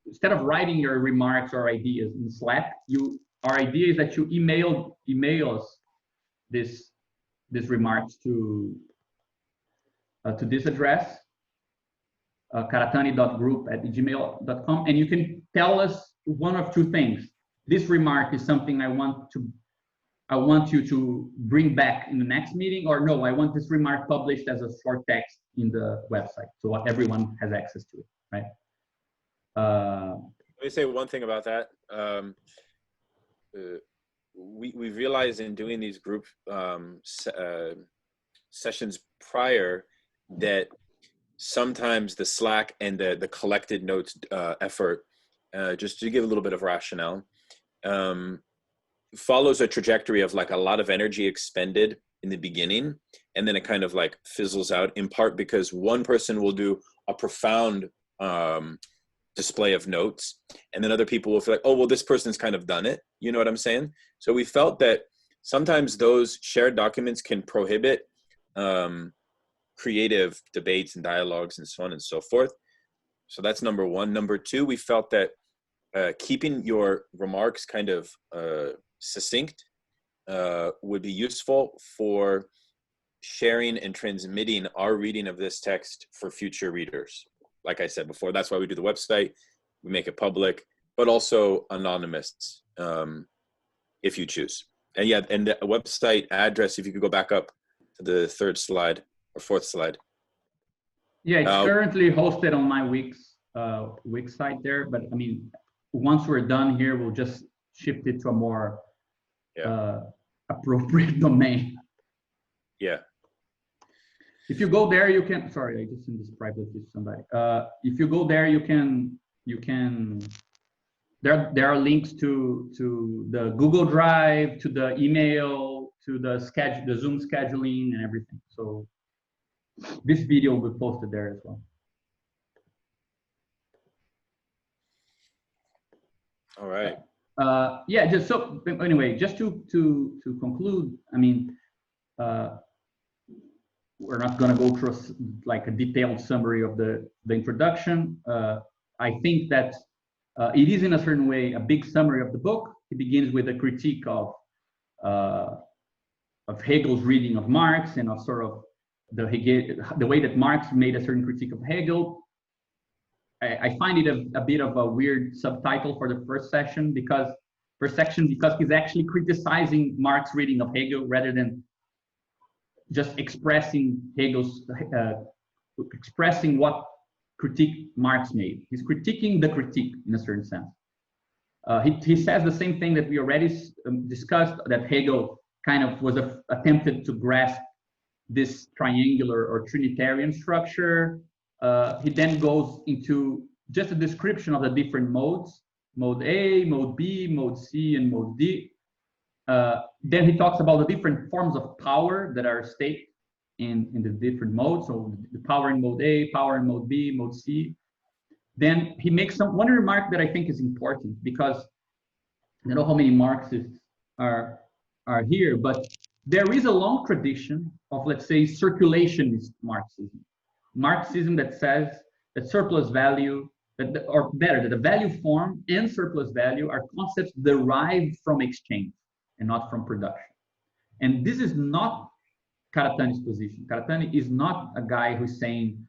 instead of writing your remarks or ideas in Slack, our idea is that you email us this remarks to this address, karatani.group@gmail.com, and you can tell us one of two things. This remark is something I want you to bring back in the next meeting, or no, I want this remark published as a short text in the website so everyone has access to it, right? Let me say one thing about that. We realized in doing these group sessions prior that sometimes the Slack and the collected notes effort, just to give a little bit of rationale, follows a trajectory of like a lot of energy expended in the beginning, and then it kind of like fizzles out, in part because one person will do a profound display of notes, and then other people will feel like, oh, well, this person's kind of done it. You know what I'm saying? So we felt that sometimes those shared documents can prohibit creative debates and dialogues and so on and so forth. So that's number one. Number two, we felt that keeping your remarks kind of succinct would be useful for sharing and transmitting our reading of this text for future readers. Like I said before, that's why we do the website. We make it public, but also anonymous if you choose. And yeah, and the website address, if you could go back up to the third slide or fourth slide. Yeah, it's currently hosted on my Wix site there, but I mean, once we're done here, we'll just shift it to a more appropriate domain. Yeah. If you go there, you can. Sorry, I just sent this privately to somebody. If you go there, you can. There are links to the Google Drive, to the email, to the Zoom scheduling, and everything. So this video will be posted there as well. All right. Yeah. Just so anyway, just to conclude, I mean. We're not going to go through like a detailed summary of the introduction. I think that it is in a certain way a big summary of the book. It begins with a critique of Hegel's reading of Marx and of sort of the way that Marx made a certain critique of Hegel. I find it a bit of a weird subtitle for the first section because he's actually criticizing Marx's reading of Hegel rather than just expressing expressing what critique Marx made. He's critiquing the critique in a certain sense. He says the same thing that we already discussed, that Hegel kind of was attempted to grasp this triangular or Trinitarian structure. He then goes into just a description of the different modes, mode A, mode B, mode C, and mode D. Then he talks about the different forms of power that are staked in the different modes. So the power in mode A, power in mode B, mode C. Then he makes one remark that I think is important, because I don't know how many Marxists are here, but there is a long tradition of, let's say, circulationist Marxism that says that surplus value, that the value form and surplus value are concepts derived from exchange and not from production. And this is not Karatani's position. Karatani is not a guy who's saying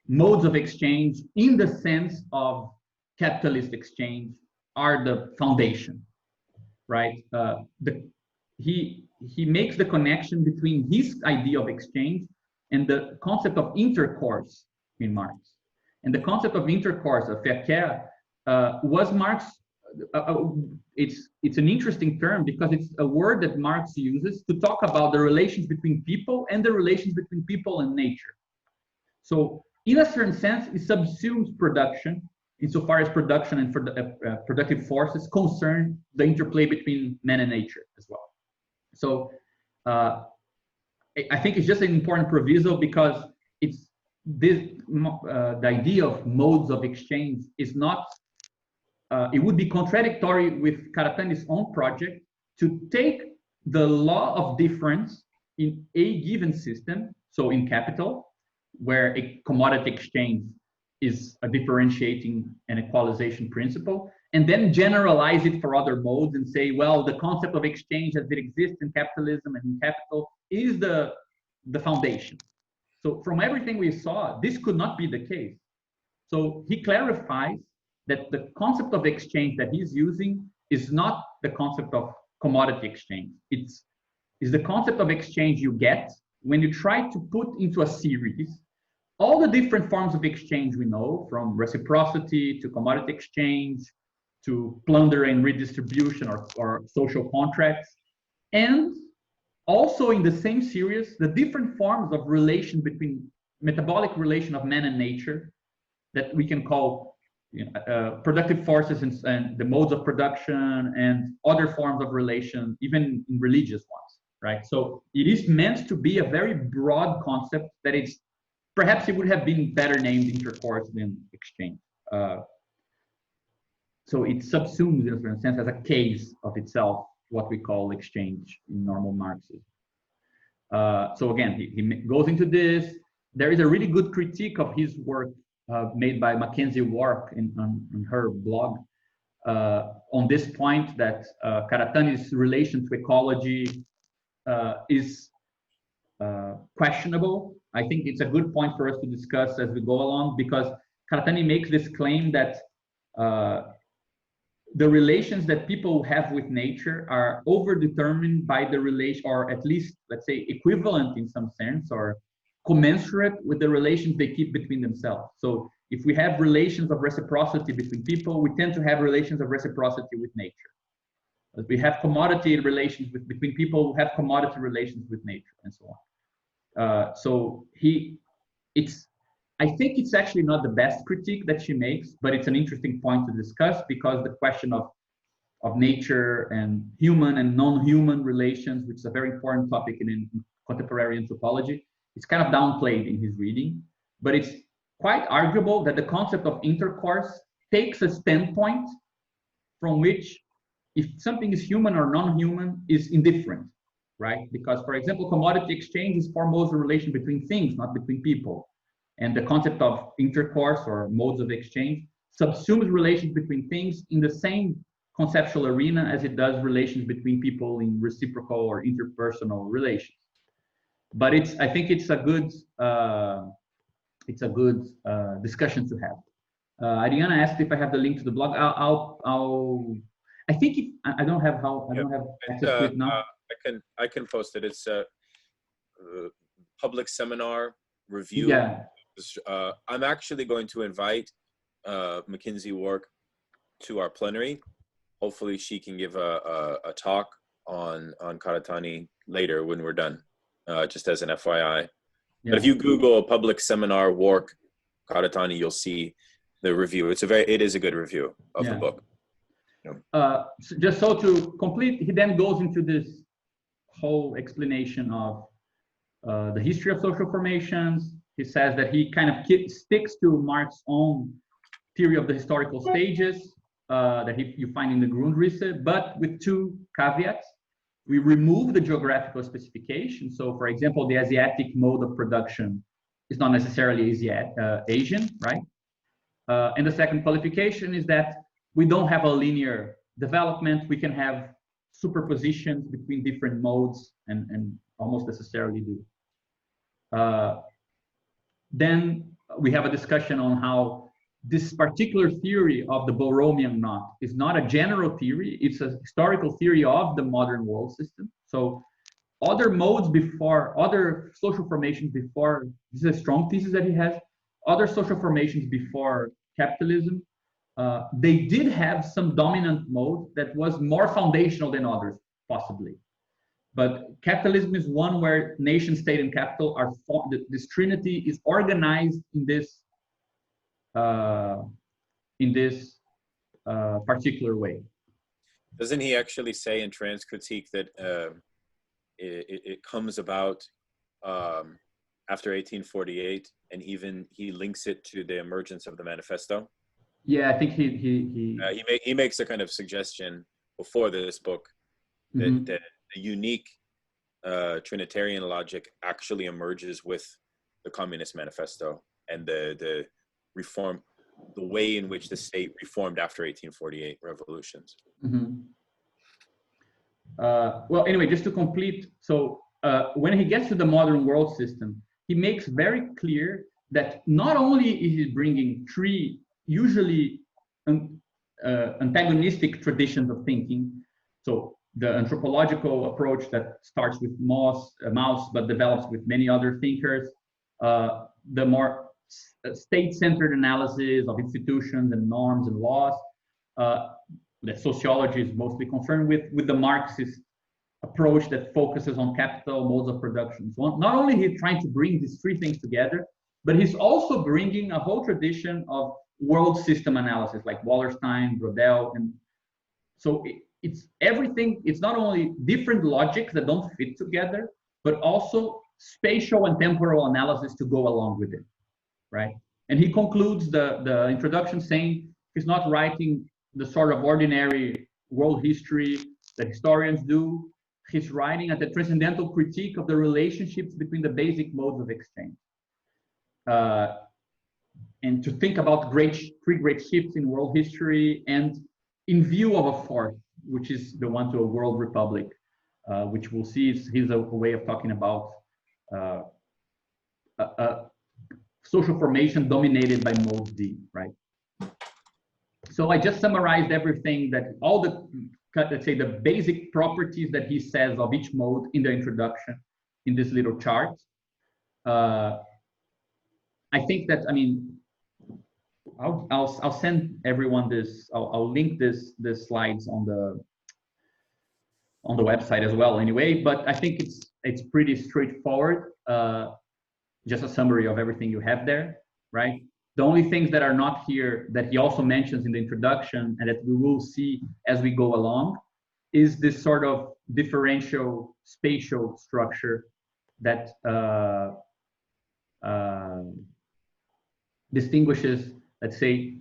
modes of exchange in the sense of capitalist exchange are the foundation, right? He makes the connection between his idea of exchange and the concept of intercourse in Marx. And the concept of intercourse, of Verkehr, was Marx. It's an interesting term because it's a word that Marx uses to talk about the relations between people and the relations between people and nature. So in a certain sense, it subsumes production insofar as production and productive forces concern the interplay between man and nature as well. So I think it's just an important proviso, because it's this the idea of modes of exchange is not. It would be contradictory with Karatani's own project to take the law of difference in a given system, so in capital, where a commodity exchange is a differentiating and equalization principle, and then generalize it for other modes and say, well, the concept of exchange as it exists in capitalism and in capital is the foundation. So from everything we saw, this could not be the case. So he clarifies that the concept of exchange that he's using is not the concept of commodity exchange. It's the concept of exchange you get when you try to put into a series all the different forms of exchange we know, from reciprocity to commodity exchange to plunder and redistribution or social contracts, and also in the same series, the different forms of relation between metabolic relation of man and nature that we can call productive forces and the modes of production and other forms of relation, even in religious ones, right? So it is meant to be a very broad concept that it's, perhaps it would have been better named intercourse than exchange. So it subsumes, in a certain sense, as a case of itself, what we call exchange in normal Marxism. So again, he goes into this. There is a really good critique of his work made by Mackenzie Wark on her blog on this point, that Karatani's relation to ecology is questionable. I think it's a good point for us to discuss as we go along, because Karatani makes this claim that the relations that people have with nature are overdetermined by the relation, or at least, let's say, equivalent in some sense, or commensurate with the relations they keep between themselves. So if we have relations of reciprocity between people, we tend to have relations of reciprocity with nature. As we have commodity relations between people, we have commodity relations with nature, and so on. I think it's actually not the best critique that she makes, but it's an interesting point to discuss, because the question of nature and human and non-human relations, which is a very important topic in contemporary anthropology, it's kind of downplayed in his reading. But it's quite arguable that the concept of intercourse takes a standpoint from which, if something is human or non-human, is indifferent, right? Because, for example, commodity exchange is foremost a relation between things, not between people. And the concept of intercourse or modes of exchange subsumes relations between things in the same conceptual arena as it does relations between people in reciprocal or interpersonal relations. But I think it's a good discussion to have. Ariana asked if I have the link to the blog. I think I don't have access to it now. I can post it. It's a public seminar review. Yeah. I'm actually going to invite Mackenzie Wark to our plenary. Hopefully she can give a talk on Karatani later when we're done, just as an FYI. Yeah. But if you Google a public seminar Wark Karatani, you'll see the review. It is a good review of the book. So just so to complete, he then goes into this whole explanation of the history of social formations. He says that he kind of sticks to Marx's own theory of the historical stages that you find in the Grundrisse, but with two caveats. We remove the geographical specification. So, for example, the Asiatic mode of production is not necessarily Asian, right? And the second qualification is that we don't have a linear development. We can have superpositions between different modes and almost necessarily do. Then we have a discussion on how this particular theory of the Borromean knot is not a general theory. It's a historical theory of the modern world system. So other modes before, other social formations before, this is a strong thesis that he has, other social formations before capitalism, they did have some dominant mode that was more foundational than others, possibly. But capitalism is one where nation, state, and capital are formed. This trinity is organized in this particular way. Doesn't he actually say in Transcritique that it comes about after 1848, and even he links it to the emergence of the manifesto? Yeah, I think he makes a kind of suggestion before this book that the unique Trinitarian logic actually emerges with the Communist Manifesto and the reform, the way in which the state reformed after 1848 revolutions. Well, anyway, just to complete, so when he gets to the modern world system, he makes very clear that not only is he bringing three usually antagonistic traditions of thinking, so the anthropological approach that starts with Mauss but develops with many other thinkers, the more state-centered analysis of institutions and norms and laws that sociology is mostly concerned with the Marxist approach that focuses on capital, modes of production. So not only he's trying to bring these three things together, but he's also bringing a whole tradition of world system analysis like Wallerstein, Brodel, and so it's everything. It's not only different logics that don't fit together, but also spatial and temporal analysis to go along with it, right? And he concludes the introduction saying he's not writing the sort of ordinary world history that historians do. He's writing at the transcendental critique of the relationships between the basic modes of exchange. And to think about three great shifts in world history, and in view of a fourth, which is the one to a world republic, which we'll see is a way of talking about social formation dominated by mode D, right? So I just summarized everything that all the, let's say, the basic properties that he says of each mode in the introduction in this little chart. I think that, I mean, I'll send everyone this. I'll link the slides on the website as well. Anyway, but I think it's pretty straightforward. Just a summary of everything you have there, right? The only things that are not here that he also mentions in the introduction and that we will see as we go along is this sort of differential spatial structure that distinguishes, let's say,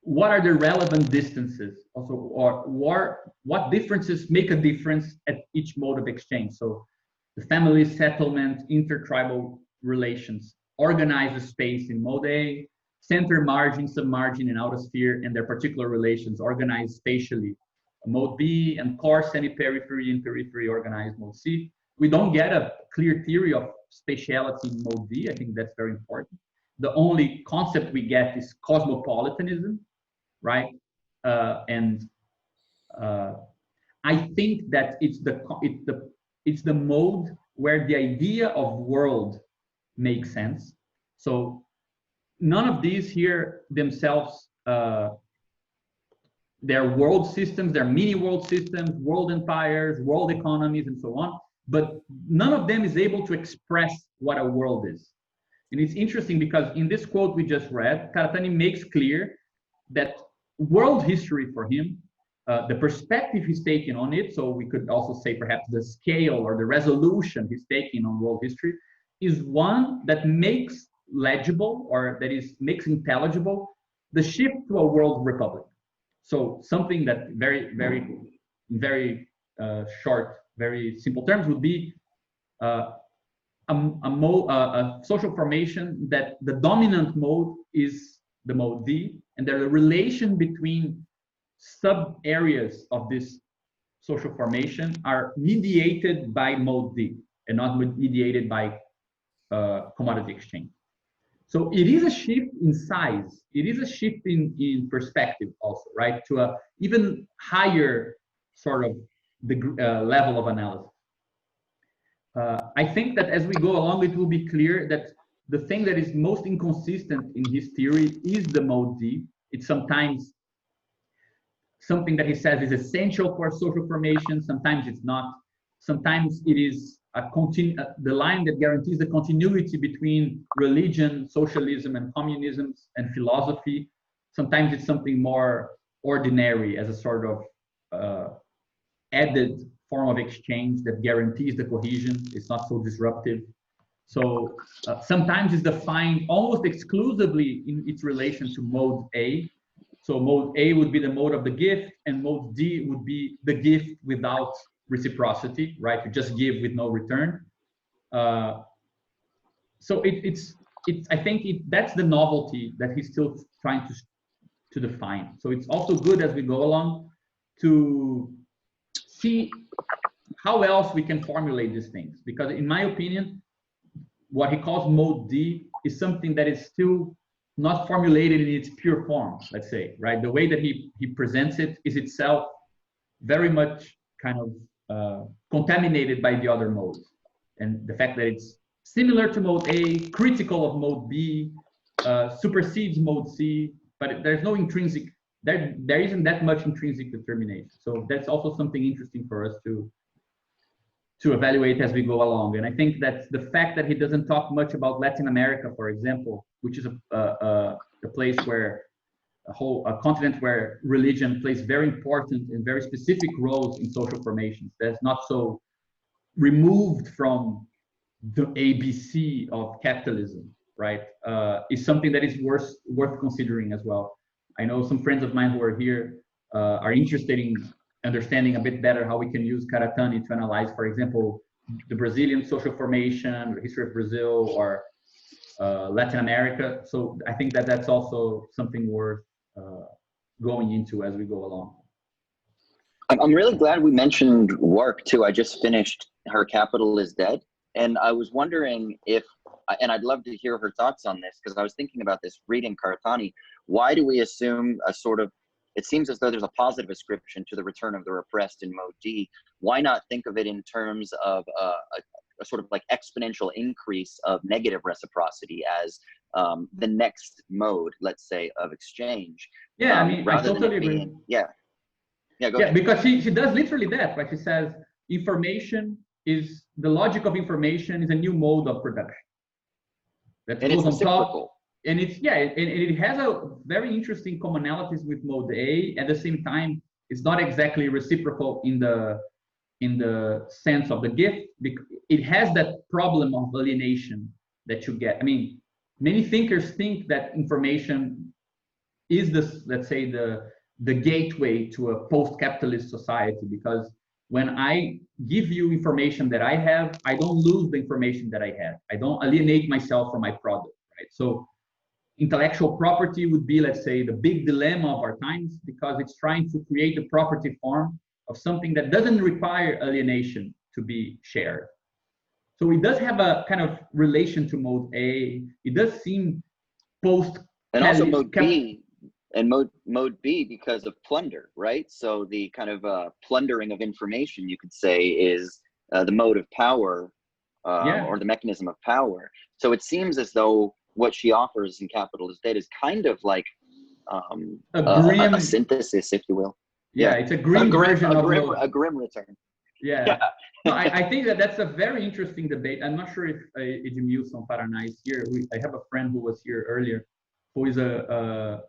what are the relevant distances also, or what differences make a difference at each mode of exchange. So the family settlement, intertribal relations, organize the space in mode A, center, margin, submargin, and outer sphere, and their particular relations organized spatially mode B, and core, semi-periphery, and periphery organized mode C. We don't get a clear theory of spatiality in mode D. I think that's very important. The only concept we get is cosmopolitanism, right? I think that it's the mode where the idea of world makes sense. So none of these here themselves, they're world systems, they're mini world systems, world empires, world economies, and so on. But none of them is able to express what a world is. And it's interesting because in this quote we just read, Karatani makes clear that world history for him, the perspective he's taking on it, so we could also say perhaps the scale or the resolution he's taking on world history, is one that makes legible, or that makes intelligible, the shift to a world republic. So something that very short, very simple terms would be a social formation that the dominant mode is the mode D, and the relation between sub areas of this social formation are mediated by mode D and not mediated by commodity exchange. So it is a shift in size. It is a shift in perspective also, right? To a even higher sort of level of analysis. I think that as we go along, it will be clear that the thing that is most inconsistent in his theory is the mode D. It's sometimes something that he says is essential for social formation. Sometimes it's not. Sometimes it is the line that guarantees the continuity between religion, socialism, and communism and philosophy. Sometimes it's something more ordinary as a sort of added form of exchange that guarantees the cohesion. It's not so disruptive. So sometimes it's defined almost exclusively in its relation to mode A. So mode A would be the mode of the gift, and mode D would be the gift without reciprocity, right? You just give with no return. So I think that's the novelty that he's still trying to define. So it's also good as we go along to see how else we can formulate these things. Because in my opinion, what he calls mode D is something that is still not formulated in its pure form, let's say, right? The way that he presents it is itself very much kind of contaminated by the other modes. And the fact that it's similar to mode A, critical of mode B, supersedes mode C, but there's no intrinsic, there isn't that much intrinsic determination. So that's also something interesting for us to evaluate as we go along. And I think that the fact that he doesn't talk much about Latin America, for example, which is a place where a continent where religion plays very important and very specific roles in social formations, that's not so removed from the ABC of capitalism, right? Is something that is worth considering as well. I know some friends of mine who are here are interested in understanding a bit better how we can use Karatani to analyze, for example, the Brazilian social formation, the history of Brazil, or Latin America. So I think that that's also something worth going into as we go along. I'm really glad we mentioned work too. I just finished Her Capital is Dead. And I was wondering if, and I'd love to hear her thoughts on this, because I was thinking about this reading Karatani. Why do we assume a sort of, it seems as though there's a positive ascription to the return of the repressed in mode D. Why not think of it in terms of a sort of like exponential increase of negative reciprocity as the next mode, let's say, of exchange? Yeah, I mean, I totally agree. Yeah, go ahead. Because she does literally that, right? She says information is, the logic of information is a new mode of production. That goes on top. And it's, yeah, and it has a very interesting commonalities with mode A. At the same time, it's not exactly reciprocal in the sense of the gift. It has that problem of alienation that you get. I mean, many thinkers think that information is this, let's say, the gateway to a post-capitalist society, because when I give you information that I have, I don't lose the information that I have. I don't alienate myself from my product, right? So intellectual property would be, let's say, the big dilemma of our times, because it's trying to create a property form of something that doesn't require alienation to be shared. So it does have a kind of relation to mode A. It does seem post. And also mode B, and mode B because of plunder, right? So the kind of plundering of information, you could say, is the mode of power, or the mechanism of power. So it seems as though what she offers in Capitalist Dead is kind of like a synthesis, if you will. Yeah, it's a grim version of a grim return. Yeah. No, I think that's a very interesting debate. I'm not sure if Edmilson Paraná is here. I have a friend who was here earlier, who is a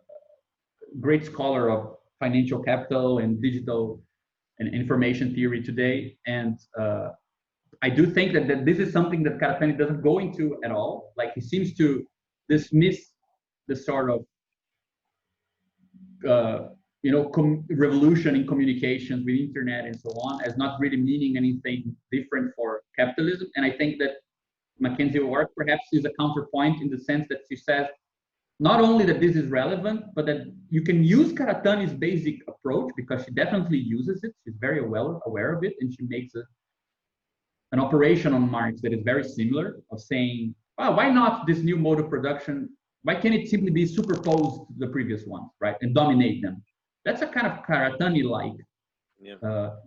great scholar of financial capital and digital and information theory today. And I do think that this is something that Karatani doesn't go into at all. Like, he seems to dismiss the sort of revolution in communications with internet and so on as not really meaning anything different for capitalism. And I think that Mackenzie Ward perhaps is a counterpoint in the sense that she says not only that this is relevant, but that you can use Karatani's basic approach, because she definitely uses it. She's very well aware of it, and she makes an operation on Marx that is very similar, of saying, well, why not this new mode of production? Why can't it simply be superposed to the previous ones, right, and dominate them? That's a kind of Karatani-like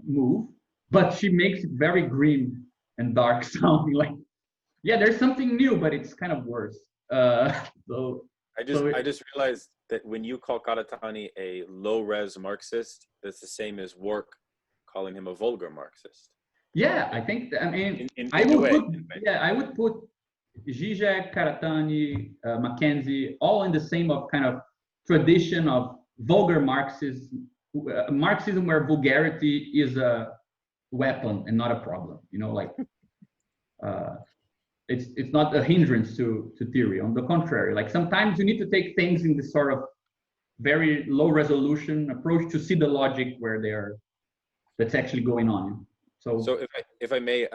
move, but she makes it very grim and dark sounding. Like, yeah, there's something new, but it's kind of worse. I just realized that when you call Karatani a low-res Marxist, that's the same as Work calling him a vulgar Marxist. Yeah, I think. I mean, I would put Zizek, Karatani, Mackenzie, all in the same of kind of tradition of vulgar Marxism where vulgarity is a weapon and not a problem. Like it's not a hindrance to theory. On the contrary, like sometimes you need to take things in this sort of very low resolution approach to see the logic that's actually going on. So if I may,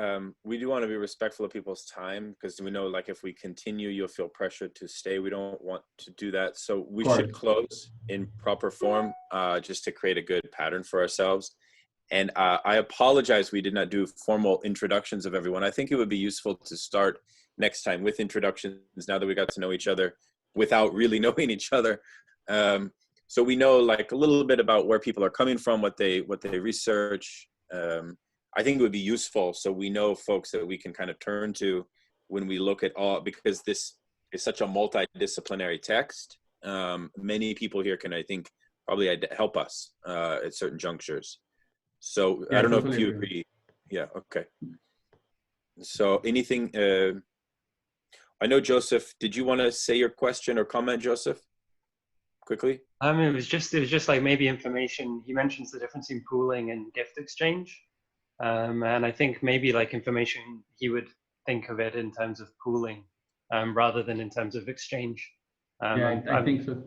we do want to be respectful of people's time, because we know, like, if we continue, you'll feel pressured to stay. We don't want to do that. So we should close in proper form, just to create a good pattern for ourselves. And I apologize we did not do formal introductions of everyone. I think it would be useful to start next time with introductions, now that we got to know each other without really knowing each other. So we know, like, a little bit about where people are coming from, what they research. I think it would be useful, so we know folks that we can kind of turn to when we look at all, because this is such a multidisciplinary text. Many people here can, I think, probably help us at certain junctures. So I don't know if you agree. Yeah, okay. So anything, I know, Joseph, did you want to say your question or comment, Joseph, quickly? It was just like maybe information. He mentions the difference in pooling and gift exchange. And I think maybe like information, he would think of it in terms of pooling rather than in terms of exchange. I think so.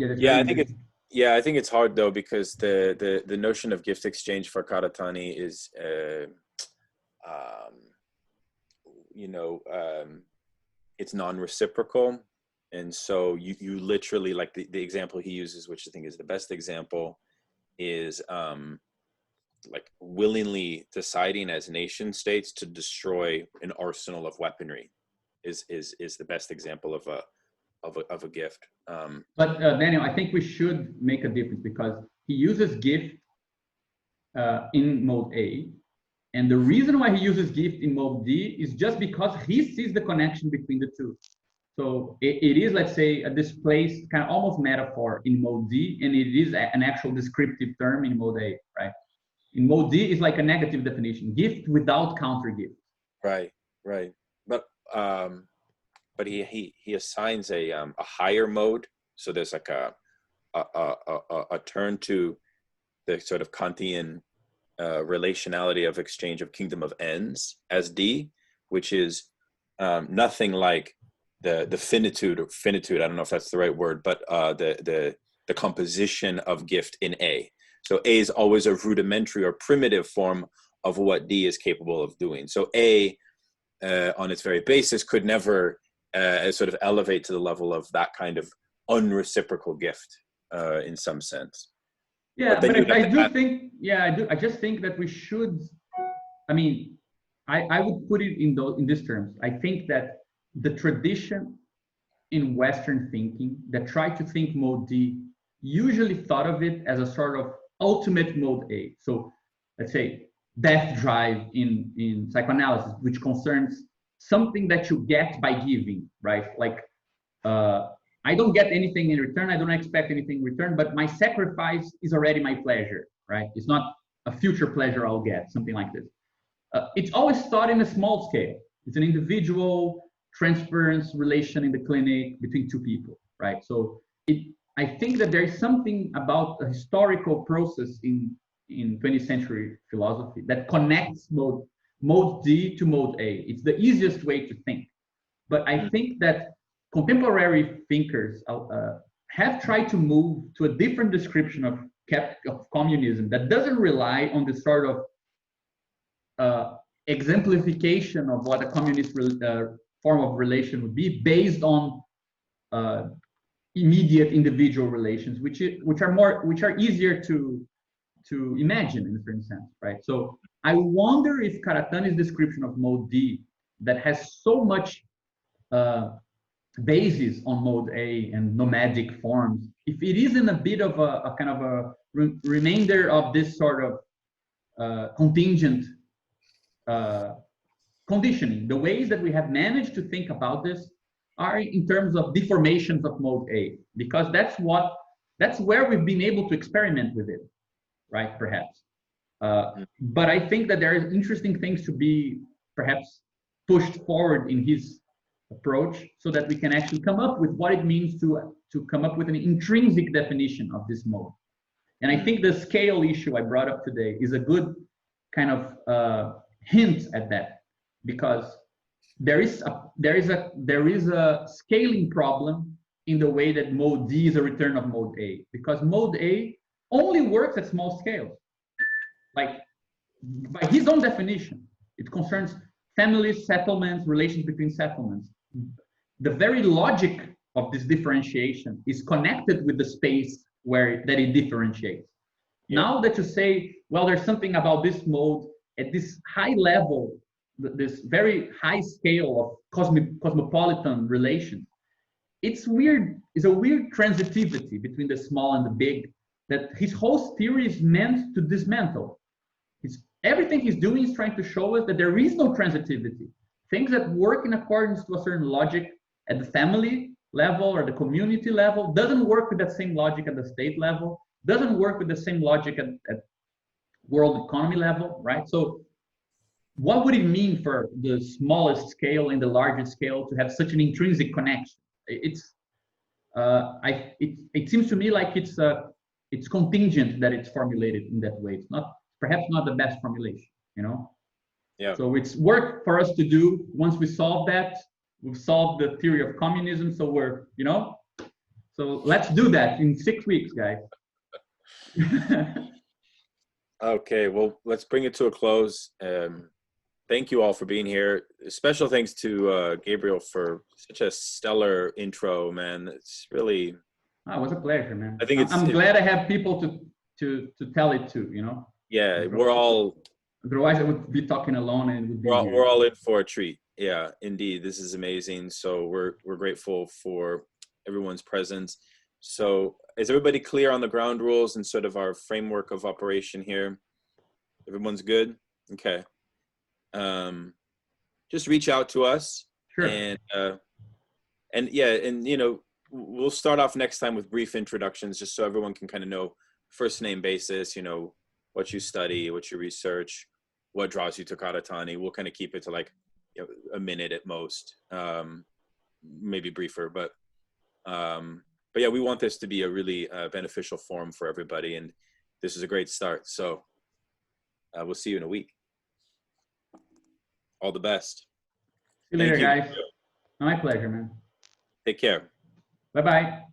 I think it's hard though, because the notion of gift exchange for Karatani is, it's non-reciprocal. And so you literally, like the example he uses, which I think is the best example, is like willingly deciding as nation states to destroy an arsenal of weaponry is the best example of a gift. But Daniel, I think we should make a difference, because he uses gift in mode A, and the reason why he uses gift in mode D is just because he sees the connection between the two. So it is, let's say, a displaced kind of almost metaphor in mode D, and it is an actual descriptive term in mode A, right? In mode D, it's like a negative definition, gift without counter gift. Right. But he assigns a higher mode. So there's like a turn to the sort of Kantian relationality of exchange of kingdom of ends as D, which is nothing like the finitude, I don't know if that's the right word, but the composition of gift in A. So A is always a rudimentary or primitive form of what D is capable of doing. So A on its very basis could never sort of elevate to the level of that kind of unreciprocal gift in some sense. Yeah, but I do think, yeah, I do. I just think that we should, I mean, I would put it in these terms. I think that the tradition in Western thinking that try to think mode D usually thought of it as a sort of ultimate mode A. So let's say death drive in psychoanalysis, which concerns something that you get by giving, right? Like, I don't get anything in return. I don't expect anything in return, but my sacrifice is already my pleasure, right? It's not a future pleasure I'll get, something like this. It's always thought in a small scale. It's an individual transference relation in the clinic between two people, right? So I think that there is something about a historical process in 20th century philosophy that connects mode D to mode A. It's the easiest way to think. But I think that contemporary thinkers have tried to move to a different description of communism that doesn't rely on the sort of exemplification of what a communist form of relation would be based on immediate individual relations, which are easier to imagine in a certain sense, right? So I wonder if Karatani's description of mode D that has so much basis on mode A and nomadic forms, if it isn't a bit of a kind of a remainder of this sort of contingent conditioning. The ways that we have managed to think about this are in terms of deformations of mode A, because that's where we've been able to experiment with it, right? Perhaps. But I think that there is interesting things to be perhaps pushed forward in his approach so that we can actually come up with what it means to come up with an intrinsic definition of this mode. And I think the scale issue I brought up today is a good kind of hint at that, because there is a scaling problem in the way that mode D is a return of mode A, because mode A only works at small scales. Like, by his own definition, it concerns families, settlements, relations between settlements. The very logic of this differentiation is connected with the space that it differentiates. Yeah. Now that you say, well, there's something about this mode at this high level, this very high scale of cosmopolitan relations, it's weird. It's a weird transitivity between the small and the big that his whole theory is meant to dismantle. Everything he's doing is trying to show us that there is no transitivity. Things that work in accordance to a certain logic at the family level or the community level doesn't work with that same logic at the state level, doesn't work with the same logic at world economy level, right? So what would it mean for the smallest scale and the largest scale to have such an intrinsic connection? It seems to me like it's contingent that it's formulated in that way. It's not, perhaps not the best formulation, you know? Yeah. So it's work for us to do. Once we solve that, we've solved the theory of communism. So we're, you know, so let's do that in 6 weeks, guys. Okay, well, let's bring it to a close. Thank you all for being here. Special thanks to Gabriel for such a stellar intro, man. It's really... Oh, it was a pleasure, man. I think I'm glad I have people to tell it to, you know? Yeah, we're all... Otherwise, I would be talking alone and it would be we're all in for a treat. Yeah, indeed. This is amazing. So we're grateful for everyone's presence. So is everybody clear on the ground rules and sort of our framework of operation here? Everyone's good? Okay. Just reach out to us. Sure. And yeah, and you know, we'll start off next time with brief introductions just so everyone can kind of know first name basis, you know, what you study, what you research, what draws you to Karatani. We'll kind of keep it to like, you know, a minute at most, maybe briefer, but yeah, we want this to be a really beneficial forum for everybody, and this is a great start. So we'll see you in a week. All the best. See you later, guys. My pleasure, man. Take care. Bye-bye.